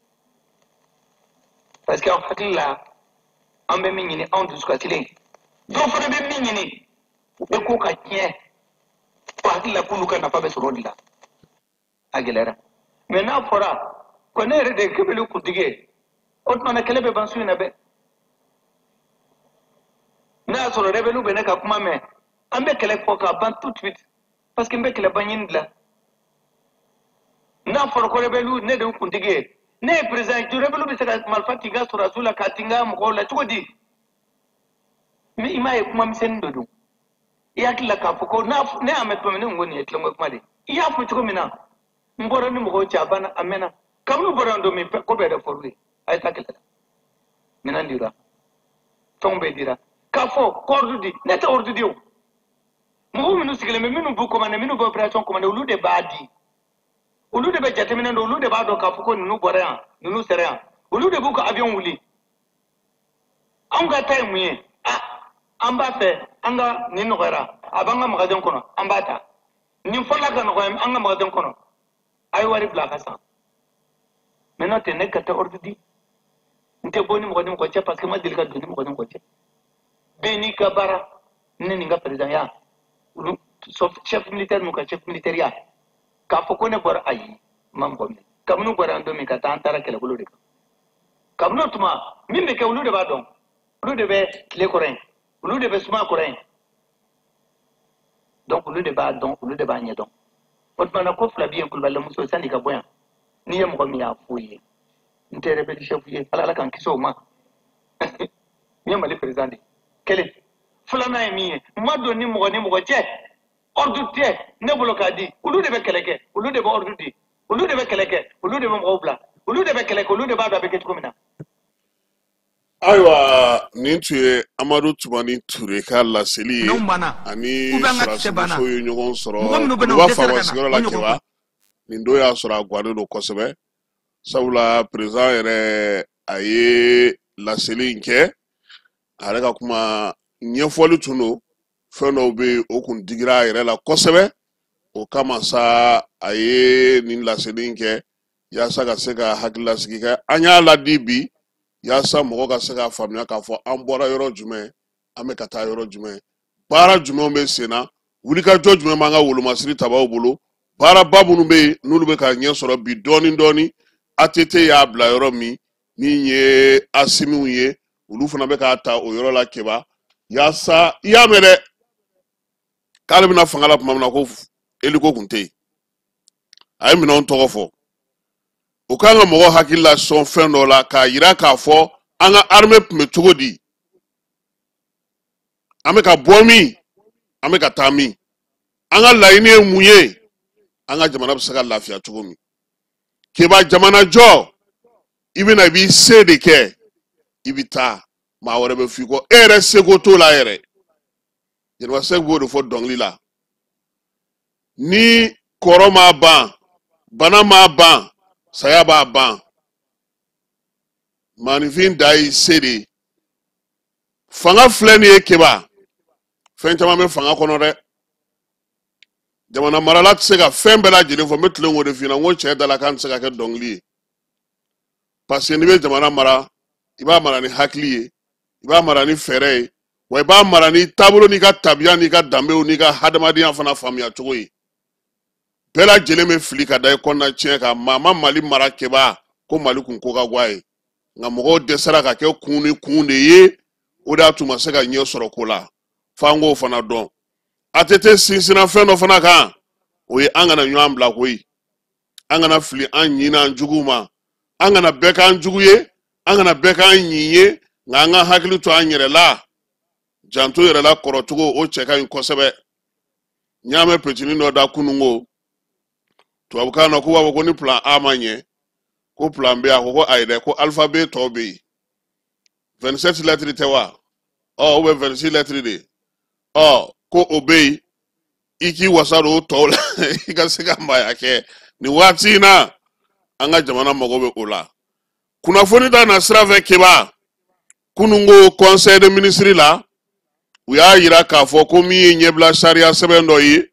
[SPEAKER 9] parce que en fait là ambe minini on duska tilé do fona be minini be ko ka tien ko la kuluka na pabe sorodila agelera mais na fora ko ne rede kebelu kudige otma na kelebe bansu na be na soro rebelu be na ka kuma me ambe kele ko ka ban tout de suite parce que mbe kele banyin la na for ko rebelu ne de kundige ne president du rebelu bi saka malfatiga sur rasula katinga mo la chudi mi imaye kuma misen dodo ya kila ka foko na ne amet ko minen ngoni etlo ngok de ya fu ko mina ngoro ni mo ko chabana amena kamnu borando mi ko be da forli ay takela mina ndira tombe dira ka fo kordudi ne ta ordudi o mo minu sigele minu bu ko mane minu bu operation ko mane ulude badi ulude be jatemina ndo ulude bado ka fuko nunu borean nunu serean ulude bu ko avion wuli anga time ye amba fe anga ni nogara abanga magaden kono ambata ni fola ga nogo anga magaden kono ay wari bla kasa menote ne kata ordudi nte boni mo ko che parce que ma dilika doni mo ko che beni kabara nini nga president ya chef militaire mo ka chef militaire ya ka foko ne bor ayi mam gomne kamnu borando mi ka tantara kele bulude kamnu tuma mimbe ke ulude ba don ulude be kle koren ulude be suma koren donc ulude ba don ulude ba nyedon otmana ko fla bien kul balle muso sandi ka boyan ni yem gomi ya fuye ntere be chef ye ala kan kiso ma ni mali president kele fulana emi mado ni mo je ordu te ne blokadi ulu de be keleke ulu de be ordu di ulu de be keleke ulu de be mobla ulu de be keleke ulu de ba da be ketukomina
[SPEAKER 7] aywa nin tuye Amadu Tumani Ture ka laseli ye ani sɔrɔsibɛso ye ɲɔgɔn sɔrɔ olu b'a fɔ wa sigiyɔrɔ la kɛwa nin don y'a sɔrɔ a gwannen don kosɛbɛ sabula président yɛrɛ a ye laseli in kɛ a yɛrɛ ka kuma ɲɛfɔli tun don fɛn dɔw bɛ o kun digira a yɛrɛ la kosɛbɛ o kama sa a ye nin laseli in kɛ yaasa ka se ka hakililasigi kɛ an y'a ladi bi yaasa mɔgɔ ka se k'a faamuya k'a fɔ an bɔra yɔrɔ jumɛn an bɛ ka taa yɔrɔ jumɛn baara jumɛnw bɛ sen na wulikajɔ jumɛn b'an ka wolomasiri tabaw bolo baaraba minnu bɛ yen n'olu bɛ ka ɲɛ sɔrɔ bi dɔɔni dɔɔni ATT y'a bila yɔrɔ min ye asimiw ye olu fana bɛ k'a ta o yɔrɔ la keba yaasa i y'a mɛn dɛ k'ale bɛna fanga la tuma min na ko eliko kun tɛ yen a ye minɛnw tɔgɔ fɔ o kan ka mɔgɔ hakili la sɔn fɛn dɔ la k'a yira k'a fɔ an ka armée tun bɛ cogo di an bɛ ka bɔ min an bɛ ka taa min an ka laɲini ye mun ye an ka jamana bɛ se ka lafiya cogo min keba jamana jɔ i bɛna i b'i se de kɛ i bɛ taa maa wɛrɛ bɛ f'i kɔ e yɛrɛ seko t'o la yɛrɛ Jɛnɛba Sɛki b'o de fɔ dɔnkili la ni kɔrɔ m'a ban bana m'a ban saya b'a ban maanifin da y'i se de fanga filɛ nin ye keba fɛn caman bɛ fanga kɔnɔ dɛ jamana marala tɛ se ka fɛn bɛɛ lajɛlen fɔ n bɛ tilen k'o de f'i ɲɛna n ko cɛ dala k'an tɛ se ka kɛ dɔnkili ye parce que n'i bɛ jamana mara i b'a mara ni hakili ye i b'a mara ni fɛɛrɛ ye wa i b'a mara ni taabolo n'i ka tabiya n'i ka danbew n'i ka hadamadenya fana faamuya cogo ye bɛɛ lajɛlen bɛ fili ka da i kɔnɔna tiɲɛ kan maa ma Mali mara keba ko Mali kun ko ka go a ye nka mɔgɔw dɛsɛra ka kɛ kun ni kun de ye o de y'a tun ma se ka ɲɛ sɔrɔ ko la f'an k'o fana dɔn ATT sinsinna fɛn dɔ fana kan o ye an kana ɲɔgɔn bila koyi an kana fili an ɲin an juguw ma an kana bɛɛ k'an jugu ye an kana bɛɛ k'an ɲin ye nka an ka hakili to an yɛrɛ la janto yɛrɛ la kɔrɔcogo o cɛ ka ɲi kosɛbɛ n y'a mɛn petinin dɔ da kunun ko tubabukan na ko b'a fɔ ko ni plan A ma ɲɛ ko plan B a ko ayi dɛ ko alphabet tɔw bɛ yen 27 lettres tɛ wa ou bien 26 lettres de ko o bɛ yen i k'i wasa don o tɔw la i ka se ka maaya kɛ nin waati in na an ka jamana mago bɛ o la kunnafoni ta na sira fɛ keba kunun ko conseil de ministre la u y'a yira k'a fɔ ko min ye ɲɛbila sariya sɛbɛn dɔ ye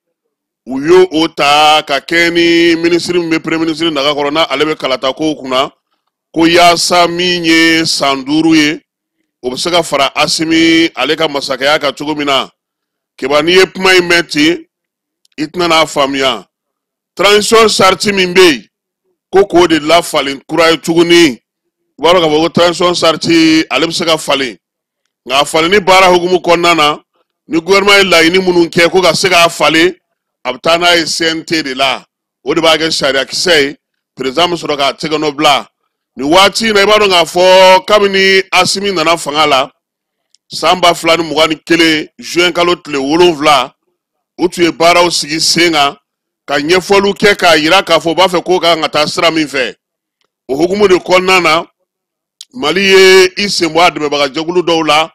[SPEAKER 7] u y'o o ta ka kɛ ni ministre min bɛ premier ministre naga kɔrɔ na ale bɛ kalata kow kunna ko yaasa min ye san 5 ye o bɛ se ka fara Asimi ale ka masakɛya kan cogo min na keba n'i ye kuma in mɛn ten i tɛna n'a faamuya transition charte min bɛ yen ko k'o de lafalen kura ye tuguni i b'a dɔn k'a fɔ ko transition charte ale bɛ se ka falen nka a falenni baara hukumu kɔnɔna na ni gouvernement ye laɲini minnu kɛ ko ka se k'a falen a bɛ taa n'a ye CNT de la o de b'a kɛ sariya kisɛ ye président bɛ sɔrɔ k'a tɛgɛ nɔ bila nin waati in na i b'a dɔn k'a fɔ kabini Asimi nana fanga la san 2021 juin kalo tile 7 u tun ye baaraw sigi sen kan ka ɲɛfɔliw kɛ k'a yira k'a fɔ u b'a fɛ k'o kan ka taa sira min fɛ o hukumu de kɔnɔna na Mali ye i sen bɔ a dɛmɛbaga jɛkulu dɔw la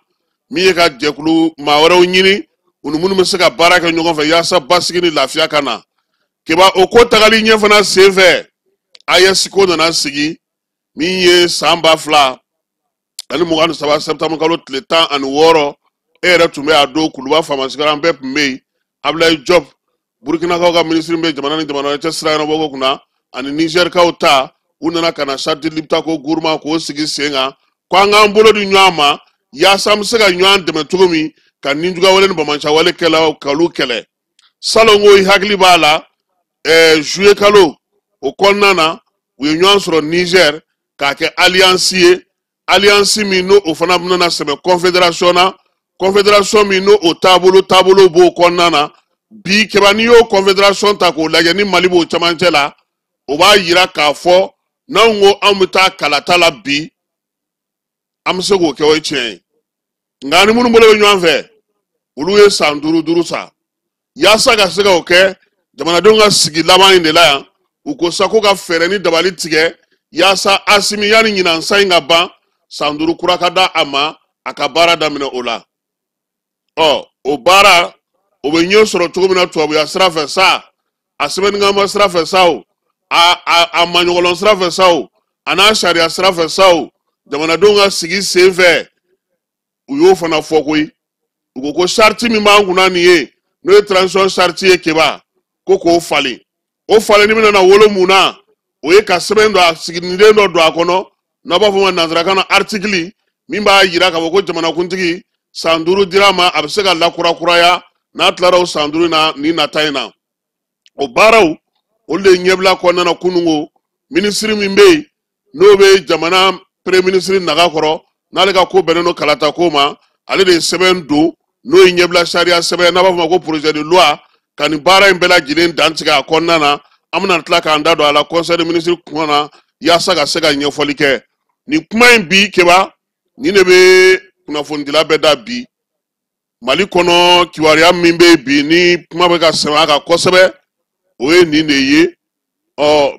[SPEAKER 7] min ye ka jɛkulu maa wɛrɛw ɲini u ni minnu bɛ se ka baara kɛ ɲɔgɔn fɛ yaasa basigi ni lafiya ka na keba o ko tagali ɲɛ fana sen fɛ AES ko nana sigi min ye san 2023 septembre kalo tile 16 e yɛrɛ tun bɛ a don Kuluba Faamasigara an bɛɛ tun bɛ yen Ablaye Diop Burkinakaw ka ministre bɛ jamana ni jamana wɛrɛ cɛ sira ɲɛnabɔ kunna ani Nigerkaw ta u nana ka na charte libre ko gouvernement k'o sigi sen kan ko an k'an bolo di ɲɔgɔn ma yaasa an bɛ se ka ɲɔgɔn dɛmɛ cogo min ka ninjuguya wale ni bamanan wale kɛlaw k'olu kɛlɛ salon ko i hakili b'a la juillet kalo o kɔnɔna na u ye ɲɔgɔn sɔrɔ Niger k'a kɛ alliance ye alliance min n'o o fana bɛna sɛbɛn confédération na confédération min n'o o taabolo b'o kɔnɔna na bi kɛba n'i y'o confédération ta k'o lajɛ ni Mali b'o cɛmancɛ la o b'a yira k'a fɔ n'anw ko anw bɛ taa kalata la bi an bɛ se k'o kɛ o ye tiɲɛ ye nka ni minnu bolo bɛ ɲɔgɔn fɛ olu ye san 5 sa yaasa ka se ka o kɛ jamanadenw ka sigi laban in de la yan u ko sa ko ka fɛɛrɛ ni dabali tigɛ yaasa Asimi yanni ɲinan san in ka ban san 5 kura ka da a ma a ka baara daminɛ o la o baara o bɛ ɲɛ sɔrɔ cogo min na tubabuya sira fɛ sa a sɛbɛnnikama sira fɛ sa o a maɲɔgɔlɔn sira fɛ sa o ana sariya sira fɛ saw jamanadenw ka sigi sen fɛ u y'o fana fɔ koyi u ko ko sarti min b'an kunna nin ye n'o ye transition sarti ye keba ko k'o falen o falenni bɛna na wolo mun na o ye ka sɛbɛn dɔ a siginiden dɔ don a kɔnɔ n'a b'a fɔ ma nanzarakan na article min b'a yira k'a fɔ ko jamanakuntigi san 5 dira ma a bɛ se ka lakurakuraya n'a tilara o san 5 na nin nata in na o baaraw olu de ɲɛbila kɔnɔna na kunungo minisiri min bɛ yen n'o bɛ jamana premier ministre naga kɔrɔ n'ale ka ko bɛnnen don kalata ko ma ale de ye sɛbɛn don n'o ye ɲɛbila sariya sɛbɛn n'a b'a fɔ ma ko projet de loi ka nin baara in bɛɛ lajɛlen dantigɛ a kɔnɔna na an bɛna tila k'an da don a la conseil des ministres kuma na yaasa ka se ka ɲɛfɔli kɛ nin kuma in bi keba nin de bɛ kunnafonidila bɛɛ da bi mali kɔnɔ kibaruya min bɛ bi ni kuma bɛ ka sɛbɛn a kan kosɛbɛ o ye nin de ye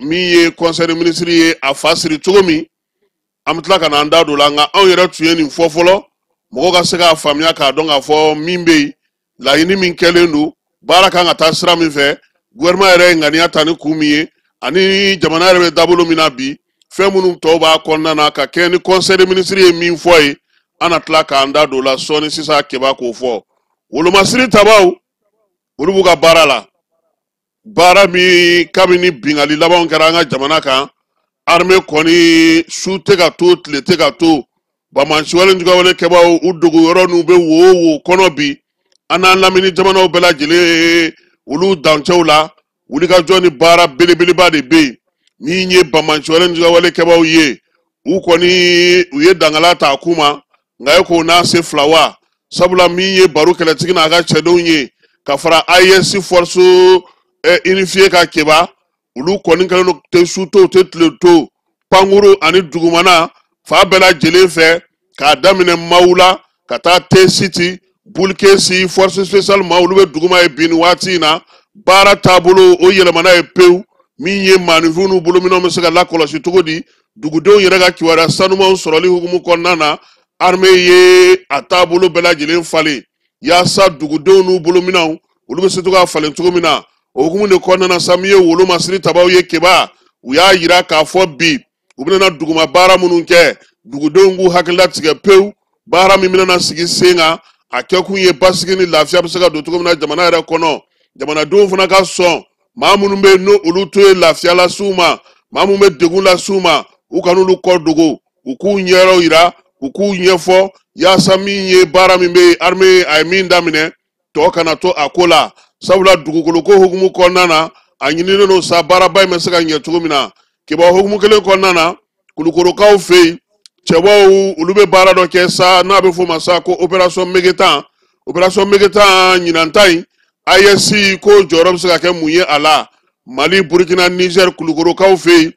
[SPEAKER 7] min ye conseil des ministres ye a fa siri cogo min an bɛ tila ka n'an da don la nka anw yɛrɛ tun ye nin fɔ fɔlɔ mɔgɔw ka se k'a faamuya k'a dɔn k'a fɔ min bɛ yen laɲini min kɛlen don baara kan ka taa sira min fɛ gouvernement yɛrɛ ye ŋaniya ta ni kun min ye ani jamana yɛrɛ bɛ dabolo min na bi fɛn minnu tɔw b'a kɔnɔna na ka kɛ ni conseil des ministres ye min fɔ ye an na tila k'an da don la sɔɔni sisan keba k'o fɔ wolomasiri tabaw olu b'u ka baara la baara min kabini bingali labanw kɛra an ka jamana kan armée kɔni su tɛ ka to tile tɛ ka to bamansi wale kɛbaw u dogo yɔrɔ n'u bɛ wo kɔnɔ bi an n'an lamini jamanaw bɛɛ lajɛlen olu dancɛw la wulikajɔ ni baara belebeleba de bɛ yen min ye bamansi wale kɛbaw ye u kɔni u ye dangala ta kuma nka e ko n'a se fila wa sabula min ye baro kɛlɛtigi n'a ka cɛdenw ye ka fara AES force unifiée ka keba olu kɔni kɛlen don tɛ su to tɛ tile to pankuru ani dugumana fa bɛɛ lajɛlen fɛ k'a daminɛ maaw la ka taa T-City Bulkesi force spéciale maaw olu bɛ duguma ye bi nin waati in na baara taabolo o yɛlɛmana ye pewu min ye maanifin n'u bolominɛw bɛ se ka lakɔlɔsi cogo di dugudenw yɛrɛ ka kibaruya sanumanw sɔrɔli hukumu kɔnɔna na armée ye a taabolo bɛɛ lajɛlen falen yaasa dugudenw n'u bolominɛw olu bɛ se to ka falen cogo min na o hukumu de kɔnɔna na sa min ye wolomasiri tabaw ye keba u y'a yira k'a fɔ bi u bɛna duguma baara minnu kɛ dugudenw k'u hakilila tigɛ pewu baara min bɛna sigi sen kan a kɛkun ye basigi ni lafiya bɛ se ka don cogo min na jamana yɛrɛ kɔnɔ jamanadenw fana ka sɔn maa minnu bɛ yen n'o olu to ye lafiya lasiw ma maa minnu bɛ degun lasiw ma u kana olu kɔ dogo u k'u ɲɛyɔrɔw yira u k'u ɲɛfɔ yaasa min ye baara min bɛ armée a ye min daminɛ tɔ kana to a ko la sabula dugukolo ko hukumu kɔnɔna na a ɲininen don sa baaraba in bɛ se ka ɲɛ cogo min na kibaru hukumu kelen kɔnɔna na kulukorokaw fɛ yen cɛbaw olu bɛ baara dɔ kɛ sa n'a bɛ fɔ o ma sa ko opération Megetan ɲinan ta in AES ko jɔyɔrɔ bɛ se ka kɛ mun ye a la Mali Burkina Niger kulukorokaw fɛ yen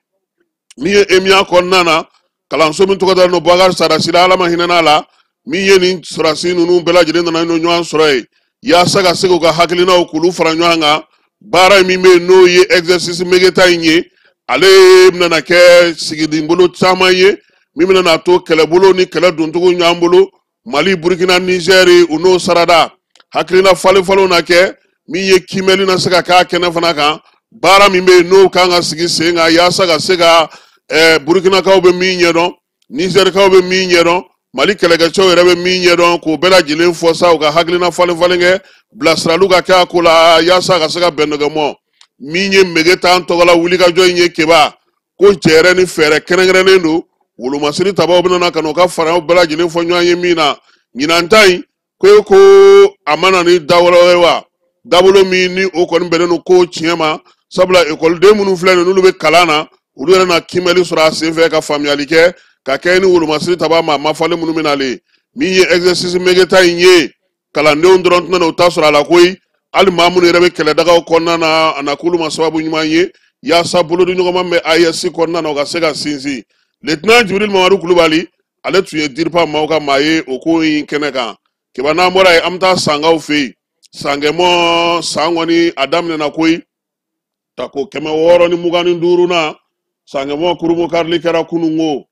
[SPEAKER 7] min ye EMIA kɔnɔna na kalanso min tɔgɔ dalen don Bakari Sarasira Ala ma hinɛ n'a la min ye nin sɔrɔdasi ninnu bɛɛ lajɛlen nana n'o ɲɔgɔn sɔrɔ ye yaasa ka se k'u ka hakilinaw k'olu fara ɲɔgɔn kan baara min bɛ yen n'o ye exercice Megetan in ye ale bɛna kɛ sigiden bolo caman ye min bɛna to kɛlɛbolo ni kɛlɛ doncogo ɲɔgɔn bolo Mali Burkina Niger u n'o sarada hakilina falen na kɛ min ye kimɛli na se ka k'a kɛnɛ fana kan baara min bɛ yen n'o kan ka sigi sen kan yaasa ka se ka Burkinakaw bɛ min ɲɛdɔn Nizɛrikaw bɛ min ɲɛdɔn Mali kɛlɛkɛcɛw yɛrɛ bɛ min ɲɛdɔn k'o bɛɛ lajɛlen fɔ sa u ka hakilina falen kɛ bilasiraliw ka kɛ a ko la yaasa ka se ka bɛn nɛgɛmɔ min ye Megetan tɔgɔla wulikajɔ in ye keba ko jɛɛrɛ ni fɛɛrɛ kɛrɛnkɛrɛnnen don wolomasiri tabaw bɛna ka n'u ka faraw bɛɛ lajɛlen fɔ ɲɔgɔn ye min na ɲinan ta in ko a mana ni dawolo ye wa dabolo min ni o kɔni bɛnnen don ko tiɲɛ ma sabula ekɔliden minnu filɛ nin n'olu bɛ kalan na olu yɛrɛ na kimɛli sɔrɔ a senfɛ ka faamuyali kɛ ka kɛ ni wolomasiri taba ma mafalen minnu bɛ nalen min ye exercice Megetan in ye kalandenw dɔrɔn tɛna u ta sɔrɔ a la koyi hali maa minnu yɛrɛ bɛ kɛlɛdagaw kɔnɔna na a na k'olu ma sababu ɲuman ye yaasa bolodiɲɔgɔnma bɛ AES kɔnɔna na u ka se ka sinsin Lieutenant Jibril Mamadu Kulubali ale tun ye DIRPA maaw ka maa ye o ko in kɛnɛ kan kiba n'an bɔra yen an bɛ taa sangaw fɛ yen sangɛmɔ san kɔni a daminɛna koyi tako 625 na sangɛmɔ kurumu karili kɛra kunungo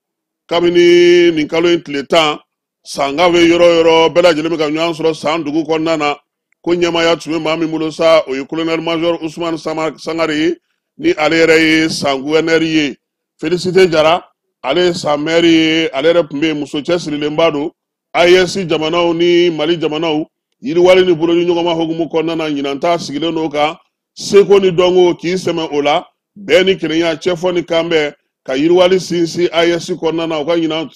[SPEAKER 7] kabini nin kalo in tile 10 sanga bɛ yɔrɔ yɔrɔ bɛɛ lajɛlen bɛ ka ɲɔgɔn sɔrɔ san dugu kɔnɔna na ko ɲɛmaya tun bɛ maa min bolo sa o ye colonel major Ousmane Sangare ye ni ale yɛrɛ ye san gouverneur ye Félicité Jara ale sa maire ale yɛrɛ tun bɛ muso cɛsirilenba don AES jamanaw ni Mali jamanaw yiriwali ni bolo ni ɲɔgɔnma hokumu kɔnɔna na ɲinanta sigilen don kan seko ni dɔnko k'i sɛmɛ o la bɛɛ ni kelenya cɛfɔ ni kanbɛn ka yiriwali sinsin AES kɔnɔna na u ka ɲinan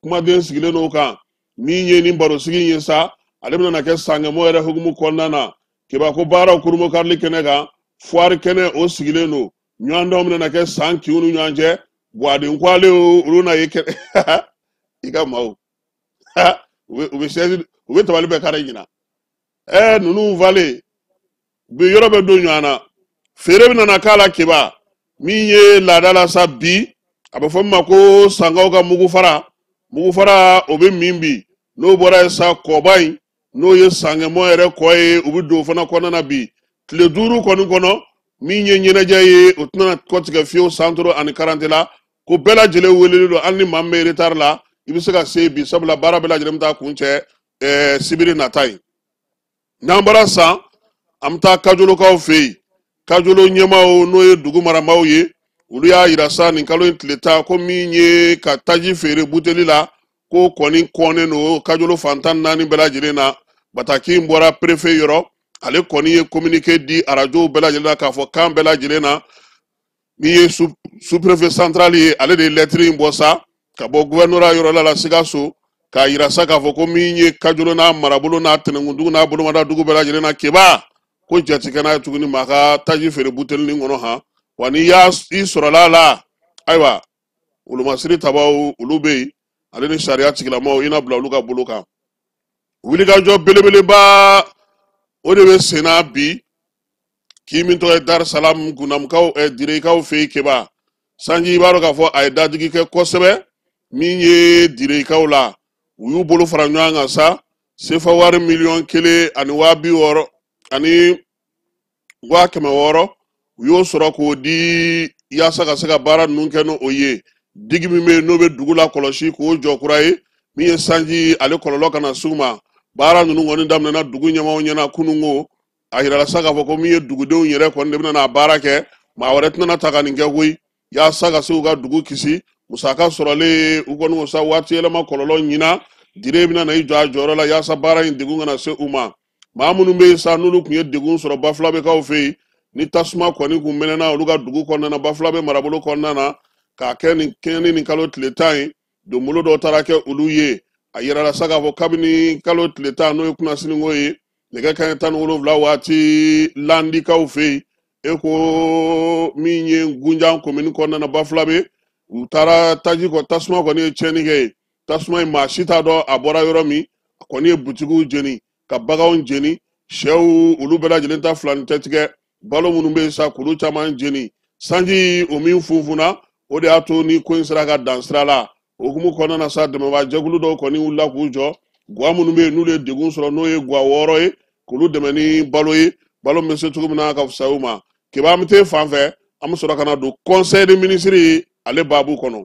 [SPEAKER 7] kumaden sigilen don kan min ye nin barosigi ye sa ale bɛna kɛ sangɛmɔ yɛrɛ hokumu kɔnɔna na kebako baaraw kurumo karili kɛnɛ kan fuwari kɛnɛ o sigilen don ɲɔgɔndɔn bɛna kɛ san kiw ni ɲɔgɔn cɛ buwaden kwale olu na ye kɛ i ka maaw u bɛ tabali bɛɛ kari ɲina ninnu vale bi yɔrɔ bɛ don ɲɔgɔn na feere bɛ nana k'a la keba min ye laada la sa bi a bɛ fɔ min ma ko sangaw ka mugufara o bɛ min bi n'o bɔra yen sa kɔba in n'o ye sangɛmɔ yɛrɛ kɔ ye u bɛ don o fana kɔnɔna na bi tile 5 kɔni kɔnɔ min ye ɲɛnajɛ ye o tɛna kɔtigɛ fiyewu san 5 ani 40 la ko bɛɛ lajɛlen welelen don hali ni maa min bɛ retard la i bɛ se ka se bi sabula baara bɛɛ lajɛlen bɛ taa kun cɛ sibiri nata ye n'an bɔra san an bɛ taa kajolokaw fɛ yen kajolo ɲɛmaaw n'o ye dugu maramaw ye olu y'a yira sa nin kalo in tile tan ko min ye ka taji feere buteli la ko kɔni kɔnnen don kajolo fantan 4 bɛɛ lajɛlen na bataki in bɔra préfet yɔrɔ ale kɔni ye communiqué di arajow bɛɛ lajɛlen na k'a fɔ kan bɛɛ lajɛlen na min ye sous-préfet central ye ale de ye lettre in bɔ sa ka bɔ gouvernorat yɔrɔ la Sikaso k'a yira sa k'a fɔ ko min ye kajolo n'a marabolo n'a tɛnɛnkundugu n'a bolomada dugu bɛɛ lajɛlen na keba ko jatikɛ n'a ye tuguni maa ka taji feere buteli nin kɔnɔ han wa n'i y'a i sɔrɔla la ayiwa wolomasiri tabaw olu bɛ yen ale ni sariya tigilamaw i na bila olu ka bolo kan wulikajɔ belebeleba o de bɛ senna bi k'i min tɔgɔ ye Dar Salam Gunamukaw Direkaw fɛ yen keba sanji i b'a dɔn k'a fɔ a ye dadigi kɛ kosɛbɛ min ye Direkaw la u y'u bolo fara ɲɔgɔn kan sa sefa wari 1,260,000 ani 600,000 u y'o sɔrɔ k'o di yaasa ka se ka baara ninnu kɛ n'o ye digi min bɛ yen n'o bɛ dugu la kɔlɔsi k'o jɔ kura ye min ye sanji ale kɔlɔlɔ kana s'u ma baara ninnu kɔni daminɛna dugu ɲɛmaaw ɲɛna kununko a yirala sa k'a fɔ ko min ye dugudenw yɛrɛ kɔni de bɛna n'a baara kɛ maa wɛrɛ tɛna ta ka nin kɛ koyi yaasa ka se u ka dugu kisi musaka sɔrɔlen u kɔni ko sa waati yɛlɛma kɔlɔlɔ ɲina dire bɛna na i jɔ a jɔyɔrɔ la yaasa baara in degun kana se u ma maa minnu bɛ yen sa n'olu tun ye degun sɔrɔ Bafulabe kaw fɛ yen ni tasuma kɔni kun mɛnɛna olu ka dugu kɔnɔna na Bafulabe marabolo kɔnɔna na k'a kɛ nin kalo tile 10 ye donbolo dɔw taara kɛ olu ye a yirala sa k'a fɔ kabini kalo tile 10 n'o ye kunasininko ye nɛgɛ kanɲɛ 17 waati landikaw fɛ yen e ko min ye Gunjan commune kɔnɔna na Bafulabe u taara taji kɔ tasuma kɔni ye tiɲɛni kɛ yen tasuma in maa si t'a dɔn a bɔra yɔrɔ min a kɔni ye butigiw jeni ka baganw jeni sɛw olu bɛɛ lajɛlen ta filani tɛ tigɛ balo minnu bɛ yen sa k'olu caman jeni sanji o min funfunna o de y'a to ni ko in sera ka dan sira la okumu kɔnɔna na sa dɛmɛba jɛkulu dɔw kɔni wulila k'u jɔ guwa minnu bɛ yen n'olu ye degun sɔrɔ n'o ye guwa 6 ye k'olu dɛmɛ ni balo ye balo min bɛ se cogo min na ka fisa u ma keba an bɛ taa fan fɛ an bɛ sɔrɔ ka na don conseil des ministres ale baabu kɔnɔ.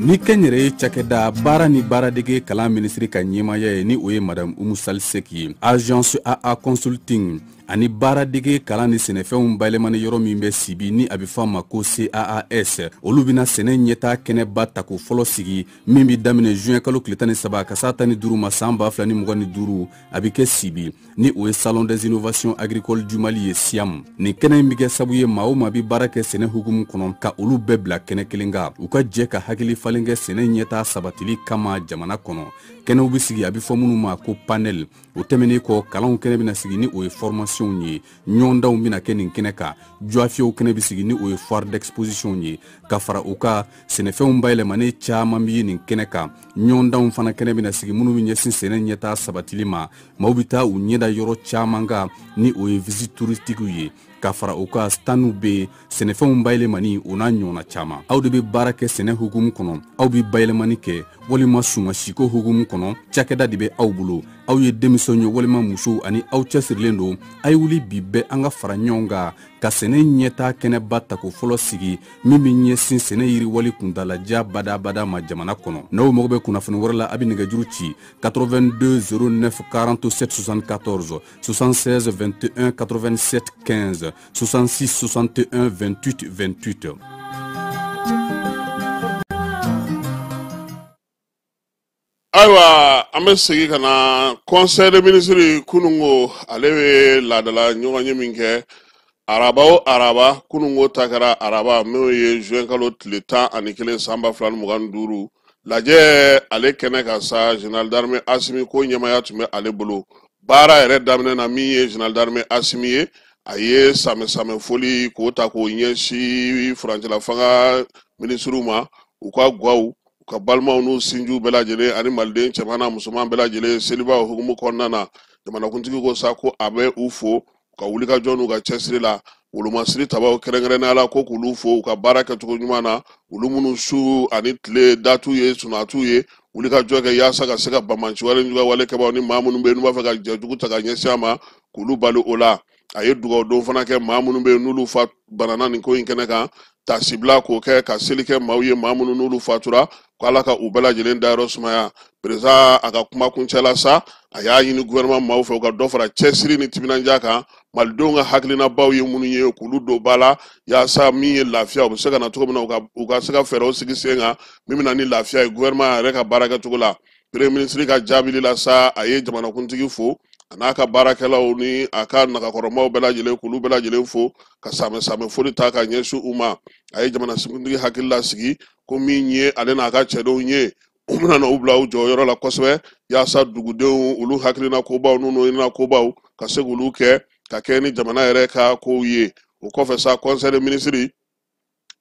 [SPEAKER 1] ni kɛnyɛrɛ ye cakɛda baara ni baaradege kalan minisiri ka ɲɛmaya ye ni o ye madame Umu Saliseki ye agence AA consulting ani baaradege kalan ni sɛnɛfɛnw bayɛlɛmani yɔrɔ min bɛ sibi ni a bɛ fɔ a ma ko CAAS olu bɛna sɛnɛ ɲɛtaa kɛnɛba ta ko fɔlɔ sigi min bɛ daminɛ juin kalo tile 13 ka se 15 ma san 2025 a bɛ kɛ sibi ni o ye salon des innovations agricoles du Mali ye SIAM nin kɛnɛ in bɛ kɛ sabu ye maa o maa bɛ baara kɛ sɛnɛ hukumu kɔnɔ ka olu bɛɛ bila kɛnɛ kelen kan u ka jɛ ka hakili falen kɛ sɛnɛ ɲɛtaa sabatili kama jamana kɔnɔ kɛnɛw bɛ sigi a bɛ fɔ minnu ma ko panel o tɛmɛnen kɔ kalanw kɛnɛ bɛna sigi ni o ye formation ye ɲɔgɔndanw bɛna kɛ nin kɛnɛ kan joafiyew kɛnɛ bɛ sigi ni o ye foire d'exposition ye ka fara u ka sɛnɛfɛnw bayɛlɛmanen caman bɛ ye nin kɛnɛ kan ɲɔgɔndanw fana kɛnɛ bɛna sigi minnu bɛ ɲɛsin sɛnɛ ɲɛtaa sabatili ma maaw bɛ taa u ɲɛda yɔrɔ caman kan ni o ye visite touristique ye ka fara u ka stanu bɛ sɛnɛfɛnw bayɛlɛmani o n'a ɲɔgɔnna caman aw de bɛ baara kɛ sɛnɛ hukumu kɔnɔ aw bɛ bayɛlɛmani kɛ walima sumasiko hukumu kɔnɔ cakɛda de bɛ aw bolo aw ye denmisɛnw ye walima musow ani aw cɛsirilen don a ye wuli bi bɛɛ an ka fara ɲɔgɔn kan ka sɛnɛ ɲɛta kɛnɛba ta ko fɔlɔ sigi min bɛ ɲɛsin sɛnɛ yiriwali kuntalaja badabada ma jamana kɔnɔ. N'aw mago bɛ kunnafoni wɛrɛ la a bɛ nɛgɛjuru ci 82 09 47 74 76 21 87 15 66 61 28 28.
[SPEAKER 7] Ayiwa, an bɛ segin ka na conseil des ministres kunungo ale bɛ laadala ɲɔgɔn ye min kɛ araba o araba kunungo ta kɛra araba n'o ye juin kalo tile 11 san 2025 lajɛ ale kɛnɛ kan sa général d'armée Asimi ko ɲɛmaya tun bɛ ale bolo baara yɛrɛ daminɛ na min ye général d'armée Asimi ye a ye samɛ foli k'o ta k'o ɲɛsin furancɛla fanga ministres ma u ka gwaw ka balimaw n'u sinjiw bɛɛ lajɛlen ani maliden cɛman n'a musoman bɛɛ lajɛlen seliba o hukumu kɔnɔna na jamanakuntigi ko sa ko a bɛ u fo ka wulikajɔ n'u ka cɛsiri la wolomasiri tabaw kɛrɛnkɛrɛnnenya la ko k'olu fo u ka baara kɛcogo ɲuman na olu minnu su ani tile datu ye sunatu ye wulikajɔ kɛ yaasa ka se ka bamanci wale juguya wale kɛbaw ni maa minnu bɛ yen n'u b'a fɛ ka jɛjugu ta ka ɲɛsin a ma k'olu bali o la a ye dugawudon fana kɛ maa minnu bɛ yen n'olu fa banana nin ko in kɛnɛ kan tasibila k'o kɛ ka seli kɛ maaw ye maa minnu n'olu fatura ko ala ka u bɛɛ lajɛlen dayɔrɔ sumaya perezan a ka kuma kuncɛ la sa a y'a ɲini gouvernement maaw fɛ u ka dɔ fara cɛsiri ni timinandiya kan malidenw ka hakilinabaaw ye minnu ye k'olu don ba la yaasa min ye lafiya u bɛ se ka na cogo min na u ka se ka fɛɛrɛw sigi sen kan min bɛ na ni lafiya ye gouvernement yɛrɛ ka baara kɛcogo la premier ministre ka jaabili la sa a ye jamanakuntigi fo a n'a ka baarakɛlaw ni a ka nagakɔrɔmaw bɛɛ lajɛlen k'olu bɛɛ lajɛlen fo ka samɛ foli ta ka ɲɛsin u ma a ye jamanakuntigi hakili la sigi ko min ye ale n'a ka cɛdenw ye u bɛna na u bila u jɔyɔrɔ la kosɛbɛ yaasa dugudenw olu hakilina kobaw n'u nɔnina kobaw ka se k'olu kɛ ka kɛ ni jamana yɛrɛ ka kow ye o kɔfɛ sa conseil des ministres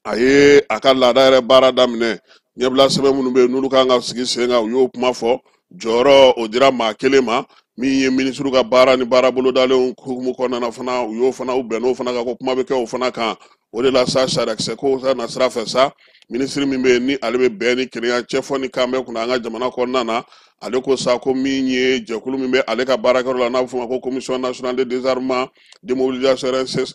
[SPEAKER 7] a ye a ka laada yɛrɛ baara daminɛ ɲɛbila sɛbɛn minnu bɛ yen n'olu kan ka sigi sen kan u y'o kuma fɔ jɔyɔrɔ o dira maa kelen ma min ye ministre ka baara ni baara bolodalenw hukumu kɔnɔna na fana u y'o fana u bɛnn'o fana kan ko kuma bɛ kɛ o fana kan o de la sa sariyakisɛ ko na sira fɛ sa ministre min bɛ yen ni ale bɛ bɛn ni kelenya cɛfɔ ni kan bɛ kunna an ka jamana kɔnɔna na ale ko sa ko min ye jɛkulu min bɛ ale ka baarakɛyɔrɔ la n'a bɛ fɔ o ma ko commission nationale de désarmement démobilisation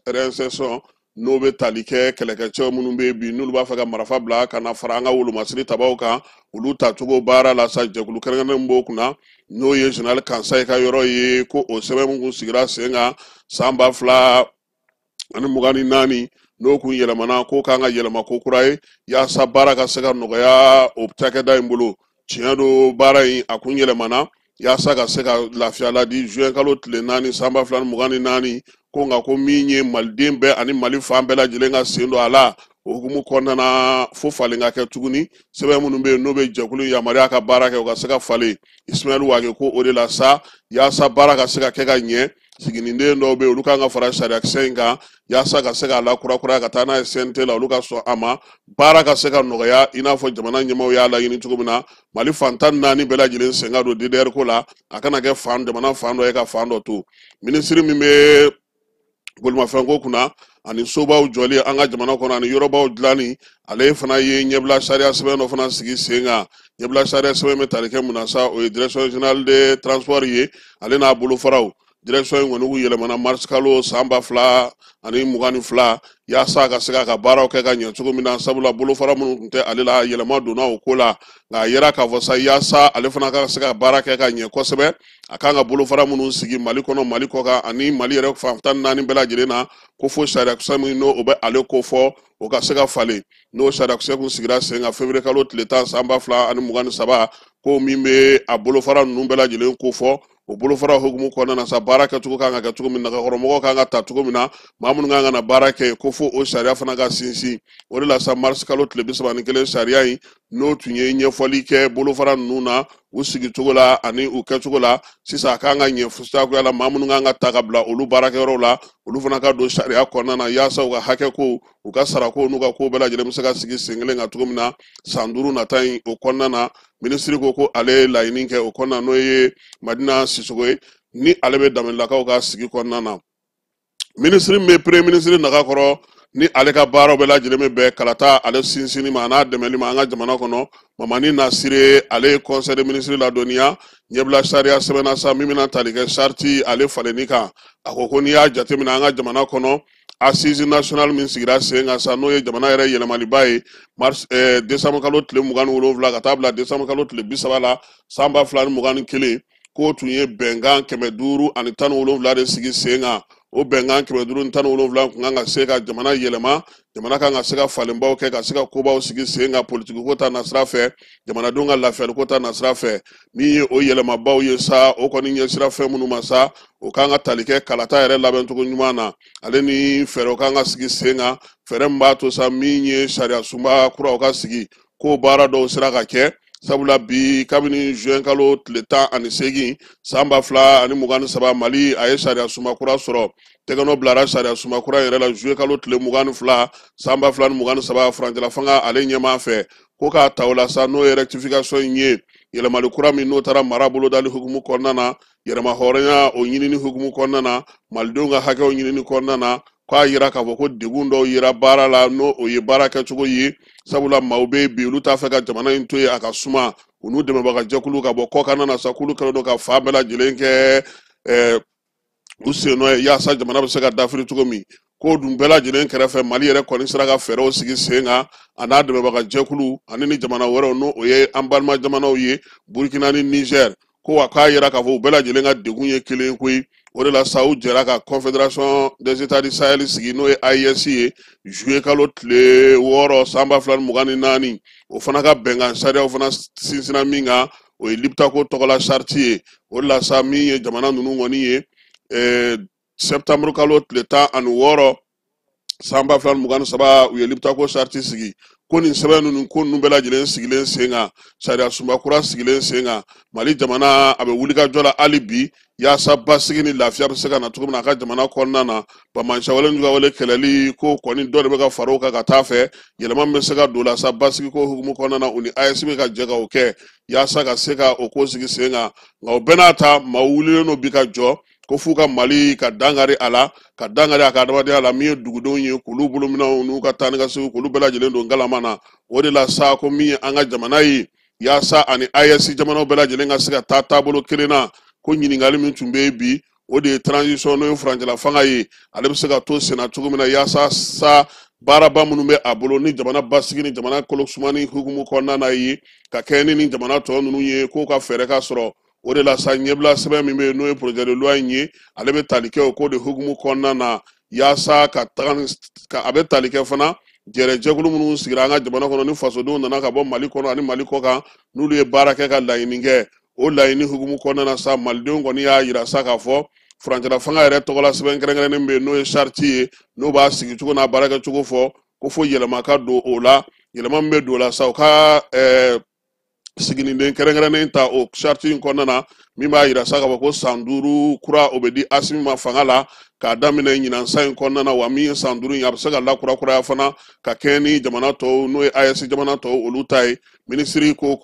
[SPEAKER 7] réinsertion n'o bɛ tali kɛ kɛlɛkɛcɛw minnu bɛ yen bi n'olu b'a fɛ ka marifa bila ka na fara an ka wolomasiri tabaw kan olu tacogo baara la sa jɛkulu kɛrɛnkɛrɛnnen b'o kunna n'o ye général Kansayi ka yɔrɔ ye ko o sɛbɛn min kun sigira sen kan san 2024 n'o kun yɛlɛmana ko k'an ka yɛlɛma ko kura ye yaasa baara ka se ka nɔgɔya o cakɛda in bolo tiɲɛ don baara in a kun yɛlɛmana yaasa ka se ka lafiya ladi juin kalo tile 4 san 2024 ko nka ko min ye maliden bɛɛ ani mali fan bɛɛ lajɛlen ka sen don a la o hukumu kɔnɔna na fo falen ka kɛ tuguni sɛbɛn minnu bɛ yen n'o bɛ jɛkulu yamaruya ka baara kɛ o ka se ka falen Ismaël Wage ko o de la sa yaasa baara ka se ka kɛ ka ɲɛ siginiden dɔw bɛ yen olu kan ka fara sariyakisɛ in kan yaasa ka se ka lakurakura ka taa n'a ye CNT la olu ka sɔn a ma baara ka se ka nɔgɔya i n'a fɔ jamana ɲɛmaaw y'a laɲini cogo min na mali fan 14 bɛɛ lajɛlen sen ka don DDR ko la a kana kɛ jamana fan dɔ ye ka fan dɔ to minisiri min bɛ bolimafɛnko kunna ani sobaw jɔli an ka jamana kɔnɔ ani yɔrɔbaw dilanni ale fana ye ɲɛbila sariya sɛbɛn dɔ fana sigi sen kan ɲɛbila sariya sɛbɛn bɛ tali kɛ mun na sa o ye direction générale de transport ye ale n'a bolofaraw direction in kɔni k'u yɛlɛmana mars kalo san 2022 yaasa ka se ka baaraw kɛ ka ɲɛ cogo min na sabula bolofara minnu tun tɛ ale la yɛlɛma donna o ko la nka a yera k'a fɔ sa yaasa ale fana ka se ka baara kɛ ka ɲɛ kosɛbɛ a kan ka bolofara minnu sigi mali kɔnɔ mali kɔkan ani mali yɛrɛ fan 14 bɛɛ lajɛlen na ko fo sariyakisɛ min n'o bɛ ale ko fɔ o ka se ka falen n'o sariyakisɛ kun sigira sen kan février kalo tile 10 san 2023 ko min bɛ a bolofara ninnu bɛɛ lajɛlen ko fɔ o bolofara hukumu kɔnɔna na sa baara kɛcogo kan ka kɛ cogo min na nagakɔrɔmɔgɔw kan ka ta cogo min na maa minnu kan ka na baara kɛ ko fo o sariya fana ka sinsin o de la sa mars kalo tile 31 sariya in n'o tun ye ɲɛfɔli kɛ bolofara ninnu na u sigicogo la ani u kɛcogo la sisan a kan ka ɲɛ fusagoya la maa minnu kan ka ta ka bila olu baarakɛyɔrɔw la olu fana ka don sariya kɔnɔna na yaasa u ka hakɛ ko u ka sarako n'u ka ko bɛɛ lajɛlen bɛ se ka sigi sen kelen kan cogo min na san 5 nata in o kɔnɔna na minisiri ko ale ye laɲini kɛ o kɔnɔna n'o ye Madina Sisoko ye ni ale bɛ Danbɛlɛlakaw ka sigi kɔnɔna na minisiri min bɛ premier ministre Nagakɔrɔ ni ale ka baaraw bɛɛ lajɛlen bɛ kalata ale sinsinni ma n'a dɛmɛli ma an ka jamana kɔnɔ Mamani Nasire ale ye conseil des ministres ladɔnniya ɲɛbila sariya sɛbɛnna sa min bɛna tali kɛ sariti ale falenni kan a ko n'i y'a jateminɛ an ka jamana kɔnɔ assise national min sigira sen nga sa no ye jamana yɛrɛ yɛlɛmaliba ye mars décembre kalo tile 27 ka taa bila décembre kalo tile 30 la san 2021 ko tun ye bɛnkan 517 de sigi sen nga o bɛnkan 517 kun kan ka se ka jamana yɛlɛma jamana kan ka se ka falenbaw kɛ ka se ka kobaw sigi sen nga politique ko ta nasira fɛ jamanadenw ka lafiyali ko ta nasira fɛ ni ye o yɛlɛmabaw ye sa o kɔni ɲɛsira fɛn minnu ma sa o kan ka tali kɛ kalata yɛrɛ labɛncogo ɲuman na ale ni fɛɛrɛw kan ka sigi sen kan fɛɛrɛ min b'a to sa min ye sariya sunba kuraw ka sigi ko baara dɔw sera ka kɛ sabula bi kabini juin kalo tile 18 san 2023 Mali a ye sariya sunba kura sɔrɔ tɛgɛnɔ bilara sariya sunba kura yɛrɛ la juin kalo tile 22 san 2023 furancɛla fanga ale ɲɛmaa fɛ ko k'a ta o la sa n'o ye rectification in ye yɛlɛmali kura min n'o taara mara bolodali hukumu kɔnɔna na yɛrɛma hɔrɔnya o ɲinini hukumu kɔnɔna na malidenw ka hakɛw ɲinini kɔnɔna na k'a yira k'a fɔ ko degun dɔw yera baara la n'o o ye baara kɛcogo ye sabula maaw bɛ bi olu t'a fɛ ka jamana in to ye a ka suma u n'u dɛmɛbaga jɛkulu ka bɔ kɔkan na sa k'olu kɛlen don ka fa bɛɛ lajɛlen kɛ u sen nɔ ye yaasa jamana bɛ se ka dafiri cogo min ko dun bɛɛ lajɛlen kɛrɛfɛ Mali yɛrɛ kɔni sera ka fɛɛrɛw sigi sen kan a n'a dɛmɛbaga jɛkulu ani ni jamana wɛrɛw n'o o ye an balima jamanaw ye Burkina ni Niger ko wa k'a yira k'a fɔ u bɛɛ lajɛlen ka degun ye kelen koyi o de la sa u jɛra ka Confédération des États du Sahel sigi n'o ye AES ye juillet kalo tile 6 san 2024 o fana ka bɛnkan sariyaw fana sinsinna min kan o ye Liptako tɔgɔla charte ye o de la sa min ye jamana ninnu kɔni ye septembre kalo tile 16 san 2023 u ye Liptako charte sigi ko nin sɛbɛn ninnu ko ninnu bɛɛ lajɛlen sigilen sen kan sariya sunba kura sigilen sen kan Mali jamana a bɛ wuli ka jɔ la hali bi yaasa basigi ni lafiya bɛ se ka na cogo min na a ka jamana kɔnɔna na bamanansiwale jugawale kɛlɛli ko kɔni dɔ de bɛ ka fara o kan ka taa fɛ yɛlɛma min bɛ se ka don la sa basigi ko hukumu kɔnɔna na u ni AES bɛ ka jɛ ka o kɛ yaasa ka se ka o ko sigi sen kan nka o bɛɛ n'a ta maaw wulilen n'o bi ka jɔ ko f'u ka Mali ka dangari a la ka dangari a ka adamadenya la min ye dugudenw ye k'olu bolominɛw n'u ka taa ni ka segin k'olu bɛɛ lajɛlen don galama na o de la sa ko min ye an ka jamana ye yaasa ani AES jamanaw bɛɛ lajɛlen ka se ka taa taabolo kelen na ko ɲininkali min tun bɛ yen bi o de ye transition n'o ye furancɛla fanga ye ale bɛ se ka to sen na cogo min na yaasa sa baaraba minnu bɛ a bolo ni jamana basigi ni jamana kɔlɔsumani hukumu kɔnɔna na ye ka kɛ ni jamana tɔ ninnu ye k'o ka fɛɛrɛ ka sɔrɔ o de la sa ɲɛbila sɛbɛn min bɛ yen n'o ye projet de loi in ye ale bɛ tali kɛ o ko de hukumu kɔnɔna na yaasa ka taga a bɛ tali kɛ fana jɛrɛjɛkulu minnu sigira an ka jamana kɔnɔ ni fasodenw nana ka bɔ Mali kɔnɔ ani Mali kɔ kan n'olu ye baara kɛ ka laɲini kɛ o laɲini hukumu kɔnɔna na sa malidenw kɔni y'a yira sa k'a fɔ furancɛla fanga yɛrɛ tɔgɔla sɛbɛn kɛrɛnkɛrɛnnen bɛ yen n'o ye charte ye n'o b'a sigi cogo n'a baara kɛ cogo fɔ ko fo yɛlɛma ka don o la yɛlɛma min bɛ don o la sa u ka siginiden kɛrɛnkɛrɛnnen ta o charte in kɔnɔna na min b'a yira sa k'a fɔ ko san 5 kura o bɛ di Asimi ma fanga la k'a daminɛ ɲinansa in kɔnɔna na wa min ye san 5 in a bɛ se ka lakurakuraya fana ka kɛ ni jamana tɔw n'o ye AES jamana tɔw olu ta ye minisiri ko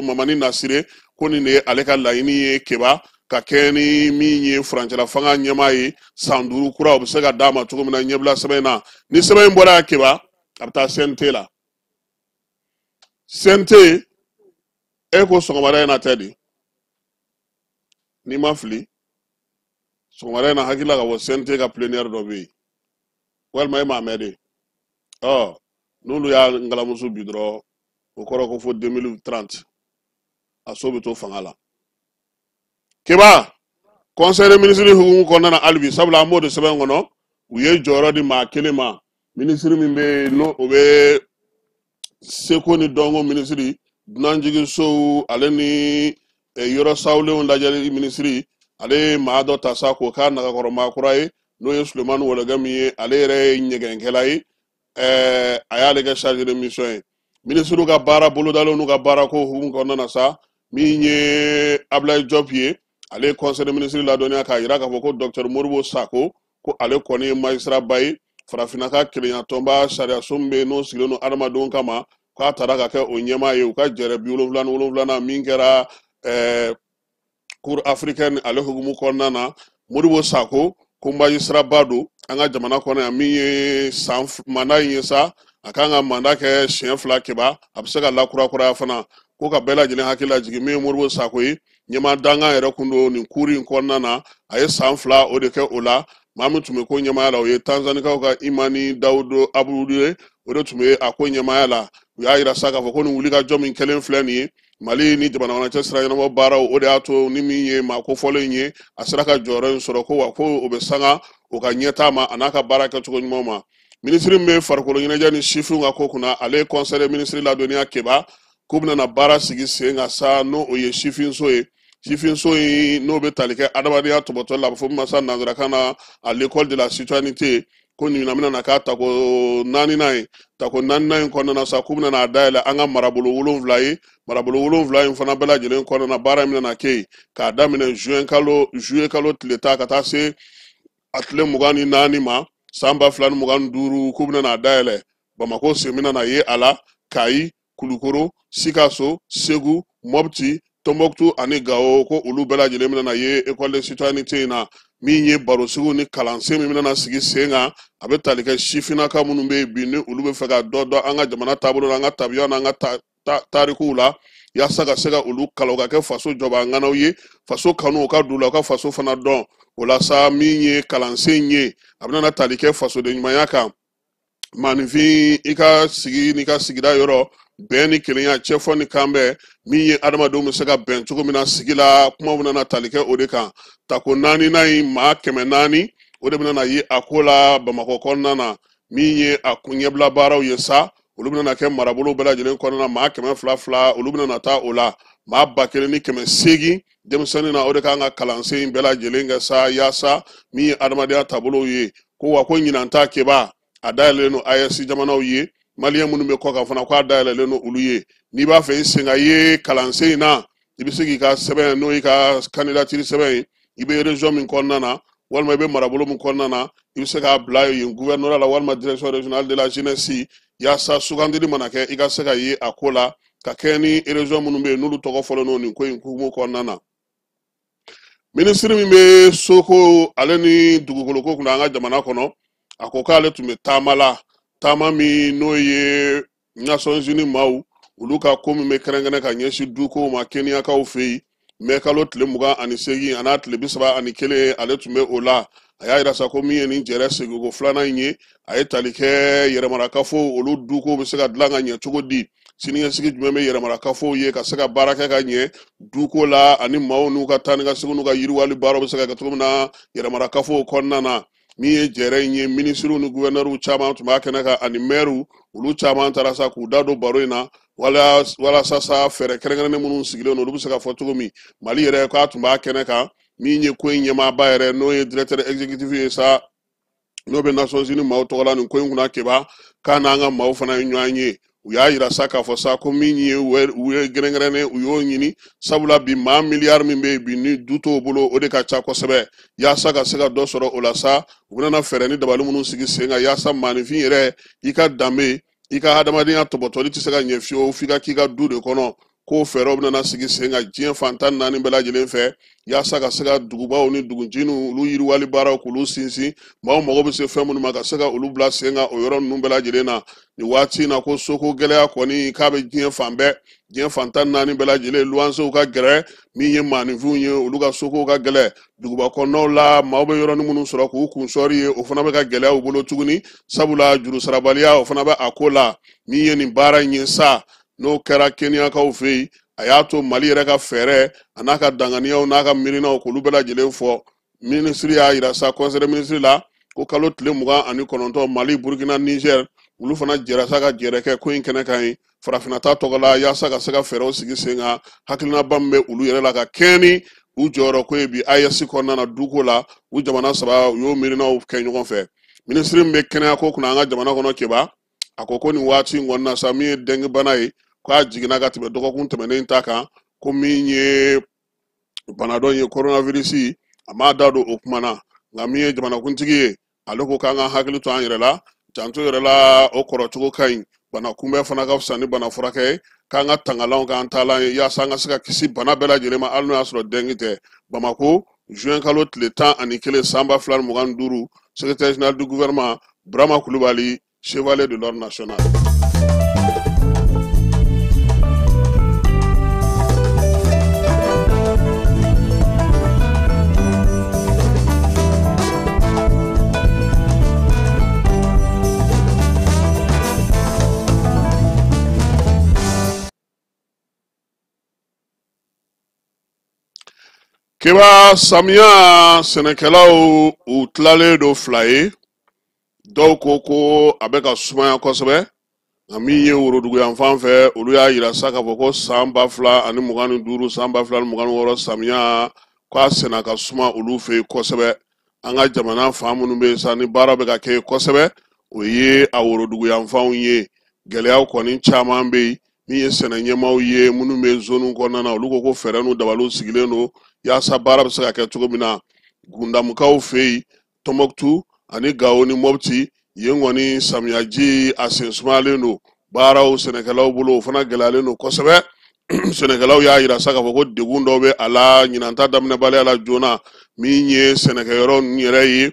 [SPEAKER 7] Mamani Nasire ko nin de ye ale ka laɲini ye keba ka kɛ ni min ye furancɛla fanga ɲɛmaa ye san 5 kura o bɛ se ka d'a ma cogo min na ɲɛbila sɛbɛn na ni sɛbɛn in bɔra keba a bɛ taa CNT la CNT e ko sɔgɔmada in na tɛ de n'i ma fili sɔgɔmada in na hakilila ka bɔ CNT ka plénière dɔ bɛ yen walima e m'a mɛn de n'olu y'a ngalamuso bi dɔrɔn o kɔrɔ ko fo 2030 a so bɛ to fanga la keba conseil des ministres hukumu kɔnɔna na hali bi sabula an b'o de sɛbɛn kɔnɔ u ye jɔyɔrɔ di maa kelen ma minisiri min bɛ yen n'o o bɛ seko ni dɔnko minisiri dunanjigi sow ale ni yɔrɔ sawulenw lajɛli minisiri ale ye maa dɔ ta sa k'o k'a nagakɔrɔmaa kura ye n'o ye Sulemani Wɔlɔkɛ min ye ale yɛrɛ ye ɲɛgɛnkɛla ye a y'ale kɛ chargé de mission ye minisiriw ka baara bolodalen n'u ka baara ko hukumu kɔnɔna na sa min ye Ablaye Diop ye ale ye conseil des ministres ladɔnniya k'a yira k'a fɔ ko Dr Moribo Sako ko ale kɔni ye magistrat ba ye farafinna ka kelenya tɔnba sariyaso min bɛ yen n'o sigilen don adamadenw kama k'a taara ka kɛ o ɲɛmaa ye u ka jɛrɛ 77 min kɛra cour africaine ale hukumu kɔnɔna na Moribo Sako ko magistrat ba don an ka jamana kɔnɔ yan min ye mandat in ye sa a kan ka mandat kɛ siɲɛ 2 keba a bɛ se ka lakurakuraya fana ko ka bɛɛ lajɛlen hakili lajigin min ye Moribo Sako ye ɲɛmaa dankan yɛrɛ kun don nin cour in kɔnɔna na a ye san 2 o de kɛ o la mamu tume ko ɲɛmaya la o ye tanzanikaw ka imani dawudo abudu ye o de tun bɛ a ko ɲɛmaya la u y'a yira sa k'a fɔ ko nin wulikajɔ min kɛlen filɛ nin ye mali ni jamana wɛrɛ cɛ sira ɲɛnabɔ baaraw o de y'a to ni min ye maa kofɔlen ye a sera ka jɔyɔrɔ in sɔrɔ ko wa ko o bɛ sanga o ka ɲɛtaa ma a n'a ka baara kɛcogo ɲuman ma minisiri min bɛ farikolo ɲɛnajɛ ni sifinw ka ko kunna ale ye conseiller minisiri ladɔnniya kɛba k'u bɛna baara sigi sen kan sa n'o o ye sifinso ye sifinso in n'o bɛ tali kɛ adamadenya tɔbɔtɔ la a bɛ fɔ min ma sa nanzarakan na à l'école de la citoyenneté ko nin bɛna na k'a tako 4nan ye tako 4nan in kɔnɔna na sa k'u bɛna n'a dayɛlɛ an ka marabolo 7 ye marabolo 7 in fana bɛɛ lajɛlen kɔnɔna na baara min bɛna kɛ yen k'a daminɛ juillet kalo tile ta ka taa se a tile 24 ma san 2025 k'u bɛna n'a dayɛlɛ Bamako sen bɛna na ye a la Kayi Kulukoro Sikaso Segu Mopti Tombouctou ani Gao ko olu bɛɛ lajɛlen bɛna na ye école de citoyenneté in na min ye baro sugu ni kalansen min bɛna na sigi sen kan a bɛ tali kɛ sifinnaka minnu bɛ yen bi ni olu bɛ fɛ ka dɔ dɔn an ka jamana taabolo la an ka tabiyaw n'an ka tarikuw la yaasa ka se ka olu kalan ka kɛ faso jɔba ŋanaw ye faso kanu u ka don u la u ka faso fana dɔn o la sa min ye kalansen ye a bɛna na tali kɛ fasoden ɲumanya kan maanifin i ka sigi n'i ka sigida yɔrɔ bɛn ni kelenya cɛfɔ ni kanbɛn min ye adamadenw bɛ se ka bɛn cogo min na sigi la kumaw bɛna na tali kɛ o de kan tako 4nan in maa 400 o de bɛna na ye a ko la Bamakɔ kɔnɔna na min ye a kun ɲɛbila baaraw ye sa olu bɛna na kɛ marabolo bɛɛ lajɛlen kɔnɔna na maa 200 olu bɛna na taa o la maa 1800 denmisɛnnin na o de kan ka kalansen bɛɛ lajɛlen kɛ sa yaasa min ye adamadenya taabolow ye ko wa ko ɲinan ta kɛba a dayɛlɛlen no AES jamanaw ye maliyɛn minnu bɛ kɔ kan fana k'a dayɛlɛlen no olu ye n'i b'a fɛ i sen ka ye kalansen in na i bɛ se k'i ka sɛbɛn n'o y'i ka candidature sɛbɛn ye i bɛ région min kɔnɔna na walima i bɛ marabolo min kɔnɔna na i bɛ se k'a bila yen gouvernorat la walima direction régionale de la jeunesse yaasa sugandili mana kɛ i ka se ka ye a ko la ka kɛ ni région minnu bɛ yen n'olu tɔgɔ fɔlen no nin ko in hukumu kɔnɔna na minisiri min bɛ Soko ale ni dugukolo ko kunna an ka jamana kɔnɔ a ko k'ale tun bɛ taama la taama min n'o ye Nations Unies maaw olu ka ko min bɛ kɛrɛnkɛrɛn ka ɲɛsin dukow ma Keniyakaw fɛ yen mai kalo tile 28 a n'a tile 31 ale tun bɛ o la a y'a yira sa ko min ye nin jɛrɛ segiko 2nan in ye a ye tali kɛ yɛrɛmarakafo olu dukow bɛ se ka dilan ka ɲɛ cogo di siniɲɛsigi jumɛn bɛ yɛrɛmarakafow ye ka se ka baara kɛ ka ɲɛ duko la ani maaw n'u ka taa ni ka segin n'u ka yiriwali baaraw bɛ se ka kɛ cogo min na yɛrɛmarakafow kɔnɔna na min ye jɛrɛ in ye minisiriw ni gouverneurs caman tun b'a kɛnɛ kan ani maires olu caman taara sa k'u da don baro in na walasa sa fɛɛrɛ kɛrɛnkɛrɛnnen minnu sigilen olu bɛ se ka fɔ cogo min Mali yɛrɛ k'a tun b'a kɛnɛ kan min ye ko in ɲɛmaaba yɛrɛ n'o ye directeur exécutif ye sa n'o bɛ Nations Unies maaw tɔgɔ la nin ko in kunna kɛba k'a n'an ka maaw fana ye ɲɔgɔn ye u y'a yira sa k'a fɔ sa ko min ye u ye gɛrɛnkɛrɛnnen u y'o ɲini sabula bi maa miliyari min bɛ yen bi ni du t'o bolo o de ka ca kosɛbɛ yaasa ka se ka dɔ sɔrɔ o la sa u bɛna fɛɛrɛ ni dabali minnu sigi sen kan yaasa maanifin yɛrɛ i ka danbe i ka hadamadenya tɔbɔtɔli tɛ se ka ɲɛ fiyewu f'i ka k'i ka du de kɔnɔ k'o fɛɛrɛw bɛna sigi sen kan diɲɛ fantan 4 bɛɛ lajɛlen fɛ yaasa ka se ka dugubaw ni duguncininw olu yiriwali baaraw k'olu sinsin maaw mago bɛ se fɛn minnu ma ka se ka olu bila sen kan o yɔrɔ ninnu bɛɛ lajɛlen na nin waati in na ko Soko gɛlɛya kɔni k'a bɛ diɲɛ fan bɛɛ diɲɛ fantan 4 bɛɛ lajɛlen luwansew ka gɛrɛ min ye maanifinw ye olu ka Sokow ka gɛlɛ duguba kɔnɔnaw la maaw bɛ yɔrɔnin minnu sɔrɔ k'u kun sɔri ye o fana bɛ ka gɛlɛya u bolo tuguni sabula juru sarabaliya o fana bɛ a ko la min ye nin baara in ye sa n'o kɛra Keniyakaw fɛ yen a y'a to Mali yɛrɛ ka fɛɛrɛ a n'a ka danganiyaw n'a ka miirinaw k'olu bɛɛ lajɛlen fɔ minisiri y'a yira sa conseiller minisiri la ko kalo tile 29 Mali Burkina Niger olu fana jɛra sa ka jɛrɛ kɛ ko in kɛnɛ kan ye farafinna ta tɔgɔ la yaasa ka se ka fɛɛrɛw sigi sen kan hakilinaba min bɛ olu yɛrɛ la ka kɛɲɛ ni u jɔyɔrɔ ko ye bi AES kɔnɔna na duko la u jamana 3 u y'o miirinaw kɛ ɲɔgɔn fɛ minisiri min bɛ kɛnɛya ko kunna an ka jamana kɔnɔ kɛba a ko nin waati in kɔnɔna sa min ye dengue bana ye k'a jiginna ka tɛmɛ dɔgɔkun tɛmɛnen ta kan ko min ye bana dɔ ye coronavirus a m'a da don o kuma na nka min ye jamanakuntigi ye ale ko k'an ka hakili to an yɛrɛ la janto yɛrɛ la o kɔrɔcogo ka ɲi bana kunbɛn fana ka fisa ni bana furakɛ ye k'an ka tangalanw k'an taalan ye yaasa an ka se ka kisi bana bɛɛ lajɛlen ma hali n'o y'a sɔrɔ dengue tɛ Bamako juin kalo tile 11 san 2025 secrétaire général du gouvernement Burama Kulubali chevalier de l'ordre national. keba samiya sɛnɛkɛlaw u tilalen do fila ye dɔw ko a bɛ ka sumaya kosɛbɛ nka min ye worodugu yan fan fɛ olu y'a yira sa k'a fɔ ko san 2025 san 2026 samiya k'a sɛnɛ ka suma olu fɛ yen kosɛbɛ an ka jamana fan minnu bɛ yen sa ni baara bɛ ka kɛ kosɛbɛ o ye a worodugu yan fanw ye gɛlɛyaw kɔni caman bɛ yen min ye sɛnɛ ɲɛmaaw ye minnu bɛ zone kɔnɔna na olu ko fɛɛrɛ n'u dabaliw sigilen don yaasa baara bɛ se ka kɛ cogo min na gundamukaw fɛ yen Tɔnbɔkutu ani Gawo ni Mɔpti yen kɔni samiyaji a sen sumayalen don baaraw sɛnɛkɛlaw bolo o fana gɛlɛyalen don kosɛbɛ sɛnɛkɛlaw y'a yira sa k'a fɔ ko degun dɔw bɛ a la ɲinanta daminɛbaliya la joona min ye sɛnɛkɛyɔrɔ ninnu yɛrɛ ye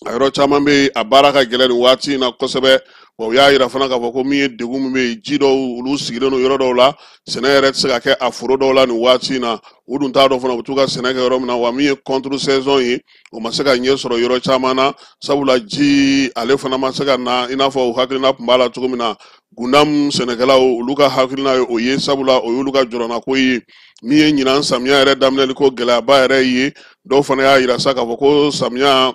[SPEAKER 7] a yɔrɔ caman bɛ yen a baara ka gɛlɛn nin waati in na kosɛbɛ wa u y'a yira fana k'a fɔ ko min ye degun min bɛ yen ji dɔw olu sigilen don yɔrɔ dɔw la sɛnɛ yɛrɛ tɛ se ka kɛ a foro dɔw la nin waati in na u dun t'a dɔn fana u bɛ t'u ka sɛnɛ kɛ yɔrɔ min na wa min ye contre saison ye o ma se ka ɲɛ sɔrɔ yɔrɔ caman na sabula ji ale fana ma se ka na i n'a fɔ u hakilina tun b'a la cogo min na gundam sɛnɛkɛlaw olu ka hakilina ye o ye sabula o y'olu ka jɔrɔna ko ye min ye ɲinan samiya yɛrɛ daminɛli ko gɛlɛyaba yɛrɛ ye dɔw fana y'a yira sa k'a fɔ ko samiya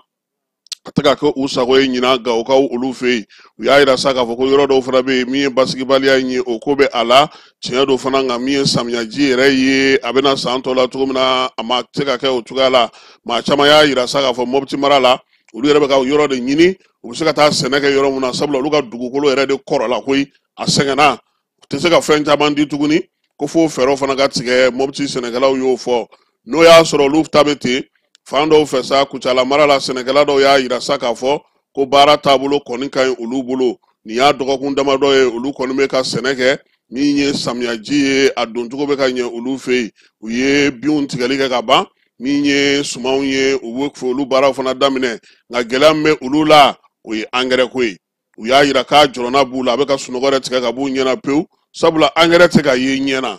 [SPEAKER 7] a tɛ ka kɛ u sago ye ɲinan Gawokaw olu fɛ yen u y'a yira sa k'a fɔ ko yɔrɔ dɔw fana bɛ yen min ye basigibaliya in ye o ko bɛ a la tiɲɛ dɔ fana nka min ye samiyaji yɛrɛ ye a bɛna san tɔ la cogo min na a ma se ka kɛ o cogoya la maa caman y'a yira sa k'a fɔ Mɔpti mara la olu yɛrɛ bɛ ka yɔrɔ de ɲini u bɛ se ka taa sɛnɛ kɛ yɔrɔ min na sabula olu ka dugukolo yɛrɛ de kɔrɔla koyi a sɛgɛnna u tɛ se ka fɛn caman di tuguni ko fo fɛɛrɛw fana ka tigɛ Mɔpti sɛnɛkɛlaw y'o fɔ n'o y'a sɔrɔ olu ta bɛ ten fan dɔw fɛ sa Kucala mara la sɛnɛkɛla dɔw y'a yira sa k'a fɔ ko baara taabolo kɔni ka ɲi olu bolo nin y'a dɔgɔkun damadɔ ye olu kɔni bɛ ka sɛnɛ kɛ min ye samiyaji ye a doncogo bɛ ka ɲɛ olu fɛ yen u ye binw tigɛli kɛ ka ban min ye sumanw ye u bɛ fɛ olu baaraw fana daminɛ nka gɛlɛya min bɛ olu la o ye angɛrɛ ko ye u y'a yira k'a jɔrɔna b'u la a bɛ ka sunɔgɔ yɛrɛ tigɛ ka b'u ɲɛna pewu sabula angɛrɛ tɛ ka ye ɲɛna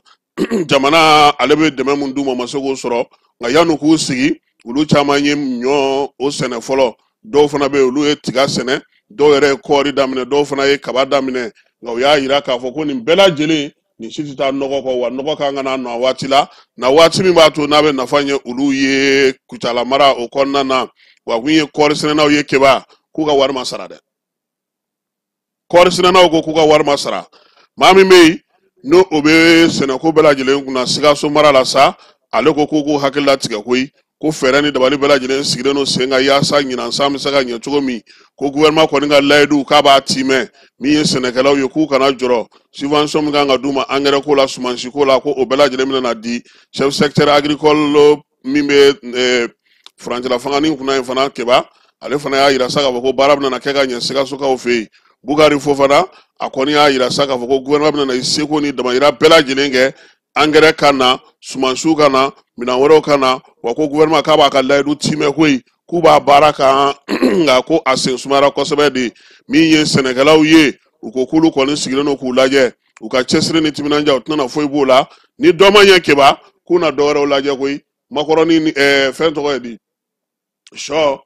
[SPEAKER 7] jamana ale bɛ dɛmɛ min d'u ma ma se k'o sɔrɔ nka yan'u k'u sigi olu caman ye ɲɔ o sɛnɛ fɔlɔ dɔw fana bɛ yen olu ye tiga sɛnɛ dɔw yɛrɛ ye kɔɔri daminɛ dɔw fana ye kaba daminɛ nka u y'a yira k'a fɔ ko nin bɛɛ lajɛlen nin si tɛ taa nɔgɔ kɔ wa nɔgɔ kan ka na nɔ a waati la na waati min b'a to n'a bɛ nafa ɲɛ olu ye Kucala mara o kɔnɔna na wa kun ye kɔɔri sɛnɛnaw ye keba k'u ka wari ma sara dɛ kɔɔri sɛnɛnaw ko k'u ka wari ma sara maa min bɛ yen n'o o bɛ sɛnɛko bɛɛ lajɛlen kunna Sikaso mara la sa ale ko k'u hakili latigɛ koyi ko fɛɛrɛ ni dabali bɛɛ lajɛlen sigilen don sen kan yaasa ɲinan san bɛ se ka ɲɛ cogo min ko gouvernement kɔni ka layidu k'a b'a timɛ min ye sɛnɛkɛlaw ye k'u kana jɔrɔ subvention min kan ka d'u ma angɛrɛ ko la sumansi ko la ko o bɛɛ lajɛlen bɛna na di chef secteur agricole min bɛ furancɛla fangani kunna in fana keba ale fana y'a yira sa k'a fɔ ko baara bɛna kɛ ka ɲɛ Sikasokaw fɛ yen Bukari Fofana a kɔni y'a yira sa k'a fɔ ko gouvernement bɛna na seko ni damayira bɛɛ lajɛlen kɛ angɛrɛ ka na sumansiw ka na minɛn wɛrɛw ka na wa ko gouvernement k'a b'a ka layidu timɛ koyi k'u b'a baara kan nka ko a sen sumayara kosɛbɛ de min ye sɛnɛkɛlaw ye u ko k'olu kɔni sigilen don k'u lajɛ u ka cɛsiri ni timinanja u tɛna foyi b'o la ni dɔ ma ɲɛ keba k'u na dɔ wɛrɛw lajɛ koyi makɔrɔni ni fɛn tɔgɔ ye di sɔ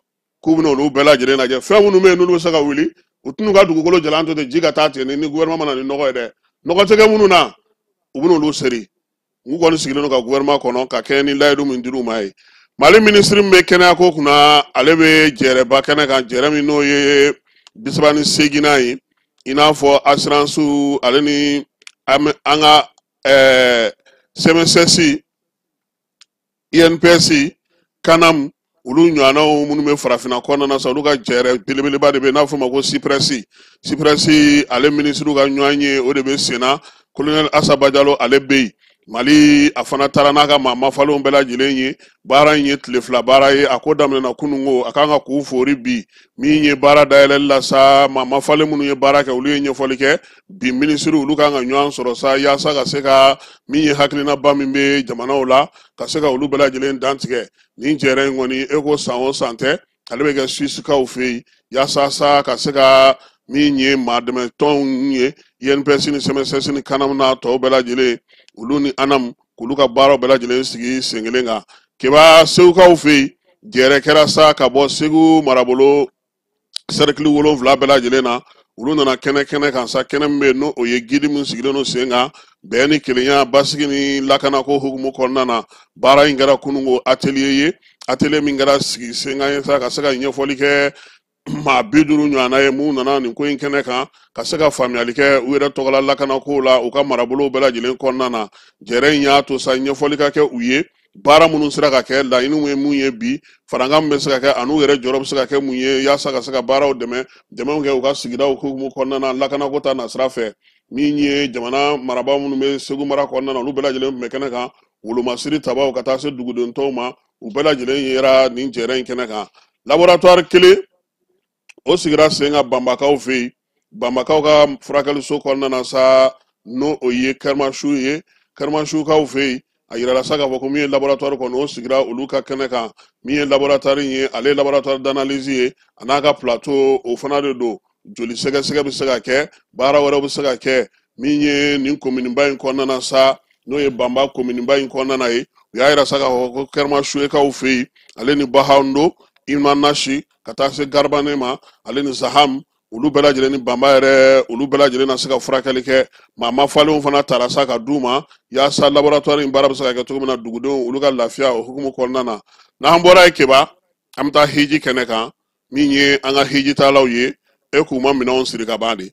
[SPEAKER 7] k'u bɛna olu bɛɛ lajɛlen lajɛ fɛn minnu bɛ yen n'olu bɛ se ka wuli u tɛn'u ka dugukolo jalan to ten ji ka taa ten ni gouvernement mana ni nɔgɔ ye dɛ nɔgɔ tɛ kɛ minnu na u bɛna olu seri u kɔni sigilen don ka gouvernement kɔnɔ ka kɛ ni layidu min dir'u ma ye Mali ministre min bɛ kɛnɛyako kunna ale bɛ jɛrɛba kɛnɛ kan jɛrɛ min n'o ye 38nan ye i n'a fɔ assurance ale ni an ka CMSS INPS kanam olu ɲɔgɔnnaw minnu bɛ farafinna kɔnɔna na sa olu ka jɛrɛ belebeleba de bɛ n'a fɔ ma ko CIPRES ale ministre ka ɲɔgɔn ye o de bɛ sen na colonel Asaba Jalo ale bɛ yen Mali a fana taara n'a ka maa mafalenw bɛɛ lajɛlen ye baara in ye tile fila baara ye a ko daminɛna kunungo a kan ka k'u fori bi min ye baara dayɛlɛli la sa maa mafalen minnu ye baara kɛ olu ye ɲɛfɔli kɛ bi minisiri olu kan ka ɲɔgɔn sɔrɔ sa yaasa ka se ka min ye hakilinaba min bɛ jamanaw la ka se ka olu bɛɛ lajɛlen dantigɛ nin jɛrɛ in kɔni e ko san o san tɛ ale bɛ kɛ Suissekaw fɛ yen yaasa sa ka se ka min ye maa dɛmɛ tɔnw ye INPS ni CMSS ni kanam n'a tɔw bɛɛ lajɛlen olu ni anam k'olu ka baaraw bɛɛ lajɛlen sigi sen kelen kan keba Segukaw fɛ yen jɛrɛ kɛra sa ka bɔ Segu marabolo cercle 7 bɛɛ lajɛlen na olu nana kɛnɛ kan sa kɛnɛ min bɛ yen n'o ye guide min sigilen don sen kan bɛɛ ni kelenya basigi ni lakanako hukumu kɔnɔna na baara in kɛra kunungo atelier ye atelier min kɛra sigi sen kan ye sa ka se ka ɲɛfɔli kɛ maa 50 ɲɔgɔnna ye mun nana nin ko in kɛnɛ kan ka se ka faamuyali kɛ u yɛrɛ tɔgɔla lakanako la u ka marabolow bɛɛ lajɛlen kɔnɔna na jɛrɛ in y'a to sa ɲɛfɔli ka kɛ u ye baara minnu sera ka kɛ laɲiniw ye mun ye bi farankan min bɛ se ka kɛ an'u yɛrɛ jɔrɔ bɛ se ka kɛ mun ye yaasa ka se ka baaraw dɛmɛw kɛ u ka sigidaw hukumu kɔnɔna na lakanako ta nasira fɛ min ye jamana marabaa minnu bɛ Segu mara kɔnɔna na olu bɛɛ lajɛlen tun bɛ kɛnɛ kan wolomasiri tabaw ka taa se duguden tɔw ma u bɛɛ lajɛlen yera nin jɛrɛ in kɛnɛ kan laboratoire kelen o sigira sen ka Banbakaw fɛ yen Banbakaw ka furakɛliso kɔnɔna na sa n'o o ye Karimashu ye Karimashukaw fɛ yen a yirala sa k'a fɔ ko min ye laboratoire kɔnɔ o sigira olu ka kɛnɛ kan min ye laboratoire ye ale ye laboratoire d'analyse ye a n'a ka plateau o fana de don joli sɛgɛsɛgɛ bɛ se ka kɛ baara wɛrɛw bɛ se ka kɛ min ye nin kominiba in kɔnɔna na sa n'o ye Banba kominiba in kɔnɔna na ye u y'a yira sa k'a fɔ ko Karimashukaw fɛ yen ale ni Bahando Imanashi ka taa se Garbane ma ale ni Zaham olu bɛɛ lajɛlen ni Banba yɛrɛ olu bɛɛ lajɛlen na se ka furakɛli kɛ maa ma falenw fana taara sa ka d'u ma yaasa laboratoire in baara bɛ se ka kɛ cogo min na dugudenw olu ka lafiya o hukumu kɔnɔna na n'an bɔra yen Keba an bɛ taa hiji kɛnɛ kan min ye an ka hijitalaw ye e k'u ma minɛnw siri ka ban de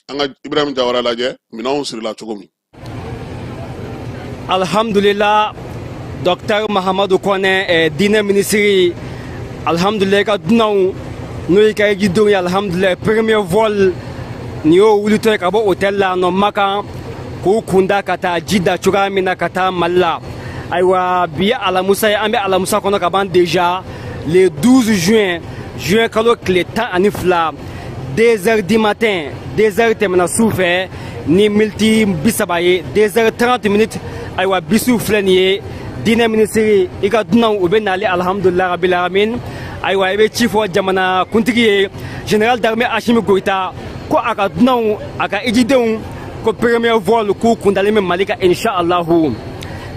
[SPEAKER 7] an ka Ibrahim Jawara lajɛ minɛnw sirila cogo min.
[SPEAKER 11] Alhamdulillah Dr Mahamadou Kone diinɛ minisiri alhamdulillah ka dunanw n'o yi ka ejidenw ye alhamdulillah premier vol ni y'o wulitɔ ye ka bɔ hôtel la nɔ Makan k'u kunda ka taa Jida cogoya min na ka taa Mali la ayiwa bi ye alamusa ye an bɛ alamusa kɔnɔ ka ban déjà le 12 juin kalo tile 12 2h du matin 2h tɛmɛna su fɛ ni miniti 30 ye 2h30 minutes ayiwa bisiw filɛ nin ye diinɛ minisiri i ka dunanw u bɛ nali alhamdulillah rabbil alamin ayiwa i bɛ ci fɔ jamana kuntigi ye général d'armée Assimi Goïta ko a ka dunanw a ka ejidenw ko premier vol k'u kundalen bɛ Mali kan inshallahu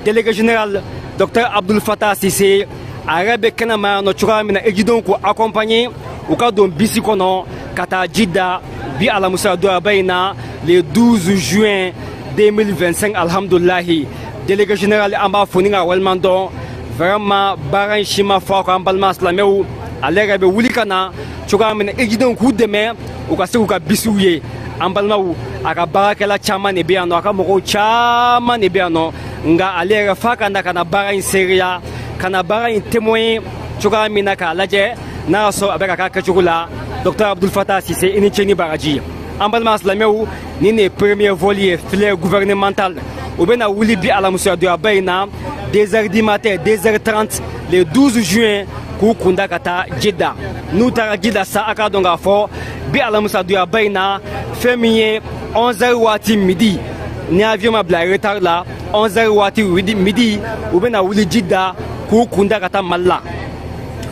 [SPEAKER 11] délégué général Dr Abdul Fattah Sise a yɛrɛ bɛ kɛnɛma yan nɔ cogoya min na ejidenw k'u accompagner u ka don bisi kɔnɔ ka taa Jida bi alamusa doyaba in na le 12 juin 2025 alhamdulilahi délégué général an b'a fo ni ka waliman dɔn vraiment baara in si ma fɔ ko an balima silamɛw ale yɛrɛ bɛ wuli ka na cogoya min na ejidenw k'u dɛmɛ u ka se k'u ka bisiw ye an balimaw a ka baarakɛla caman de bɛ yan nɔ a ka mɔgɔw caman de bɛ yan nɔ nka ale yɛrɛ f'a ka na ka na baara in seereya ka na baara in témoin cogoya min na k'a lajɛ n'a y'a sɔrɔ a bɛ ka k'a kɛcogo la Dr Abdul Fattah Sise i ni ce ni baraji an balima silamɛw nin de ye premier vol ye filaire gouvernemental u bɛna wuli bi alamusa doyaba in na 2h du matin 2h30 le 12 juin k'u kunda ka taa Jida n'u taara Jida sa a k'a dɔn k'a fɔ bi alamusa doyaba in na fɛn min ye 11h waati midi ni avion ma bila retard la 11h waati midi u bɛna wuli Jida k'u kunda ka taa Mali la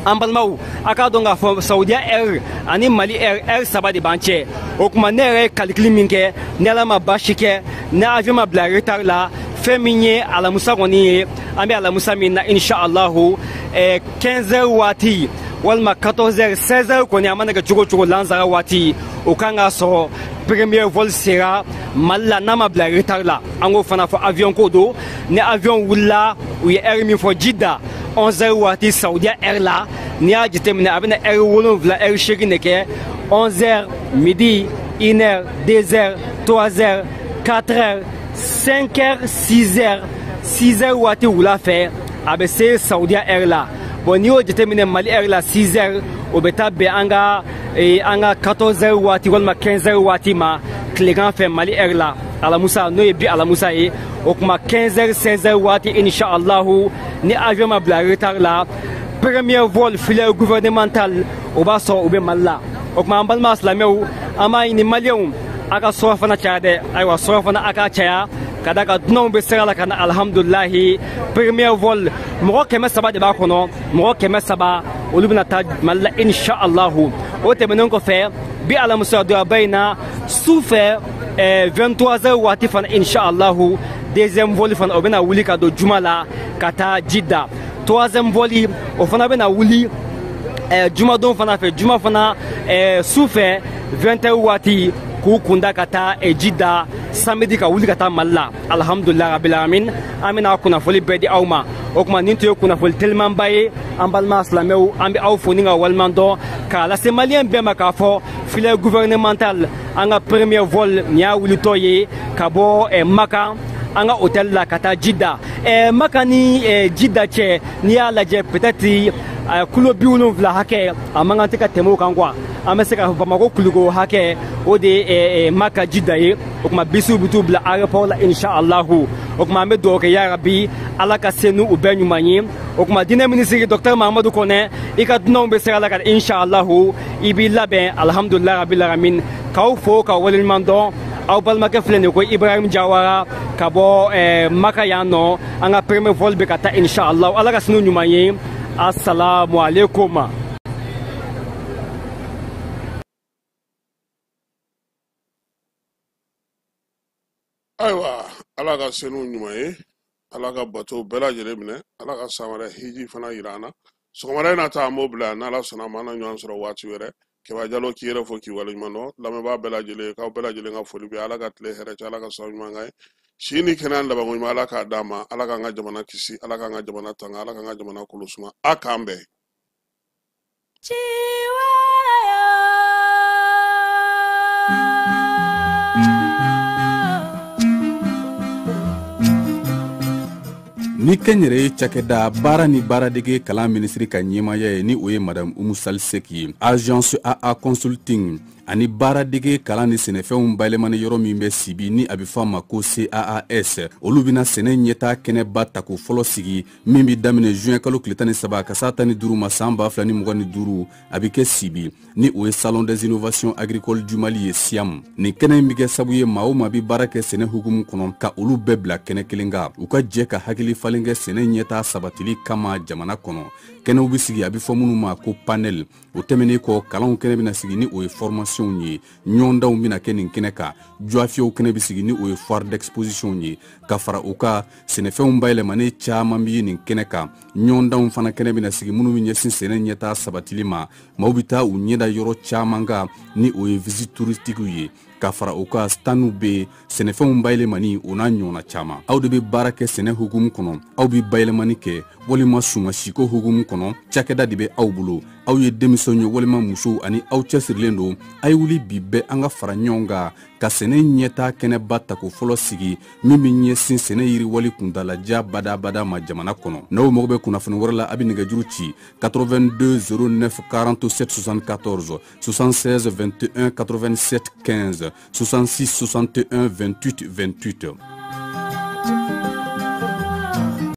[SPEAKER 11] an balimaw a k'a dɔn k'a fɔ Saudiya Air ani Mali Air 3 de b'an cɛ o tuma ne yɛrɛ ye calcul min kɛ ni Ala ma baasi kɛ ni avion ma bila retard la fɛn min ye alamusa kɔni ye an bɛ alamusa min na inshallahu 15h waati walima 14h 16h kɔni a mana kɛ cogo cogo lansara waati o kan k'a sɔrɔ premier vol sera Mali la n'a ma bila retard la an k'o fana fɔ avion ko don ni avion wulila u ye heure min fɔ Jida 11h waati Saudiya Air la n'i y'a jateminɛ a bɛna heure 7 heure 8 de kɛ 11h midi 1h 2h 3h 4h 5h 6h waati wula fɛ a bɛ se Saudiya Air la bon n'i y'o jateminɛ Mali Air la 6h o bɛ taa bɛn an ka 14h waati walima 15h waati ma tilegan fɛ Mali Air la alamusa n'o ye bi alamusa ye o kuma 15h 16h waati inshallahu ni avion ma bila retard la premier vol filaire gouvernemental o b'a sɔrɔ u bɛ Mali la o kuma an balima silamɛw an b'a ɲini maliyɛnw a ka sɔrɔ fana caya dɛ ayiwa sɔrɔ fana a ka caya ka da ka dunanw bɛ sira la ka na alhamdulilahi premier vol mɔgɔ 300 de b'a kɔnɔ mɔgɔ 300 olu bɛna taa Mali la inshallahu o tɛmɛnen kɔfɛ bi alamusa doyaba in na su fɛ 23h waati fana inshallahu deuxième vol fana o bɛna wuli ka don juma la ka taa Jida troisième vol o fana bɛna wuli jumadon fana fɛ juma fana su fɛ 20h waati k'u kunda ka taa Jida samedi ka wuli ka taa mali la alhamdulilahi rabil alamin an bɛna kunnafoli bɛɛ di aw ma o tuma nin tun ye kunnafoli telimanba ye an balima silamɛw an bɛ aw fo ni ka waliman dɔn k'a lase maliyɛn bɛɛ ma k'a fɔ filet gouvernemental an ka premier vol nin y'a wulitɔ ye ka bɔ maka an ka hôtel la ka taa jida maka ni jida cɛ n'i y'a lajɛ peut-être kulo 70 hakɛ a man kan tɛ ka tɛmɛ o kan quoi an bɛ se ka bamako kuliko hakɛ o de ye maka jida ye o tuma bisiw bɛ t'u bila aéroport la inshallahu o tuma an bɛ dugawu kɛ yarabi ala ka se n'u bɛɛ ɲuman ye o tuma diinɛ minisiri docteur mahamadu kɔnɛ i ka dunanw bɛ sira la ka inshallahu i b'i labɛn alhamdulilahi rabil alamin k'aw fo ka waleɲuman dɔn aw balimakɛ filɛ nin ye ko ibrahim jawara ka bɔ maka yan nɔ an ka premier vol bɛ ka taa inshallahu ala ka se n'u ɲuman ye assalamu alaikum.
[SPEAKER 7] Ayiwa ala ka senu ɲuman ye ala ka bato bɛɛ lajɛlen minɛ ala ka san wɛrɛ hiji fana yira an na sɔgɔmada in na ta an b'o bila n'ala sɔnna ma an na ɲɔgɔn sɔrɔ waati wɛrɛ Keba Jalo k'i yɛrɛ fo k'i waleɲuman dɔn lamɛnbaa bɛɛ lajɛlen k'aw bɛɛ lajɛlen ka foli bɛ ala ka tile hɛrɛ cɛ ala ka sababu ɲuman kɛ si ni kɛnɛya labanko ɲuman ala k'a d'a ma ala k'an ka jamana kisi ala k'an ka jamana tanga ala k'an ka jamana kolo suma a k'an bɛɛ.
[SPEAKER 1] ni kɛnyɛrɛ ye cakɛda baara ni baaradege kalan minisiri ka ɲɛmaya ye ni o ye madame Umu Saliseki ye agence AA consulting ani baaradege kalan ni sɛnɛfɛnw bayɛlɛmani yɔrɔ min bɛ sibi ni a bɛ fɔ a ma ko CAAS olu bɛna sɛnɛ ɲɛtaa kɛnɛba tako fɔlɔ sigi min bɛ daminɛ juin kalo tile 13 ka se 15 ma san 2025 a bɛ kɛ sibi ni o ye salon des innovations agricoles du Mali ye siam nin kɛnɛ in bɛ kɛ sabu ye maa o maa bɛ baara kɛ sɛnɛ hukumu kɔnɔ ka olu bɛɛ bila kɛnɛ kelen kan u ka jɛ ka hakili falen kɛ sɛnɛ ɲɛtaa sabatili kama jamana kɔnɔ kɛnɛw bɛ sigi a bɛ fɔ minnu ma ko panel o tɛmɛnen kɔ kalanw kɛnɛ bɛna sigi ni o ye formation ye ɲɔgɔndanw bɛna kɛ nin kɛnɛ kan joafiyew kɛnɛ bɛ sigi ni o ye foire d'exposition ye ka fara u ka sɛnɛfɛnw bayɛlɛmanen caman bɛ ye nin kɛnɛ kan ɲɔgɔndanw fana kɛnɛ bɛna sigi minnu bɛ ɲɛsin sɛnɛ ɲɛtaa sabatili ma maaw bɛ taa u ɲɛda yɔrɔ caman kan ni o ye visite touristique ye ka fara u ka stanu bɛ sɛnɛfɛnw bayɛlɛmani o n'a ɲɔgɔnna caman aw de bɛ baara kɛ sɛnɛ hukumu kɔnɔ aw bɛ bayɛlɛmani kɛ walima sumasiko hukumu kɔnɔ cakɛda de bɛ aw bolo aw ye denmisɛnw ye walima musow ani aw cɛsirilen don a ye wuli bi bɛɛ an ka fara ɲɔgɔn kan ka sɛnɛ ɲɛtaa kɛnɛba tako fɔlɔ sigi min bɛ ɲɛsin sɛnɛ yiriwali kuntalajan badabada ma jamana kɔnɔ n'aw mago bɛ kunnafoni wɛrɛ la a bɛ nɛgɛjuru ci 82 09 47 74 76 21 87 15 66 61 28 28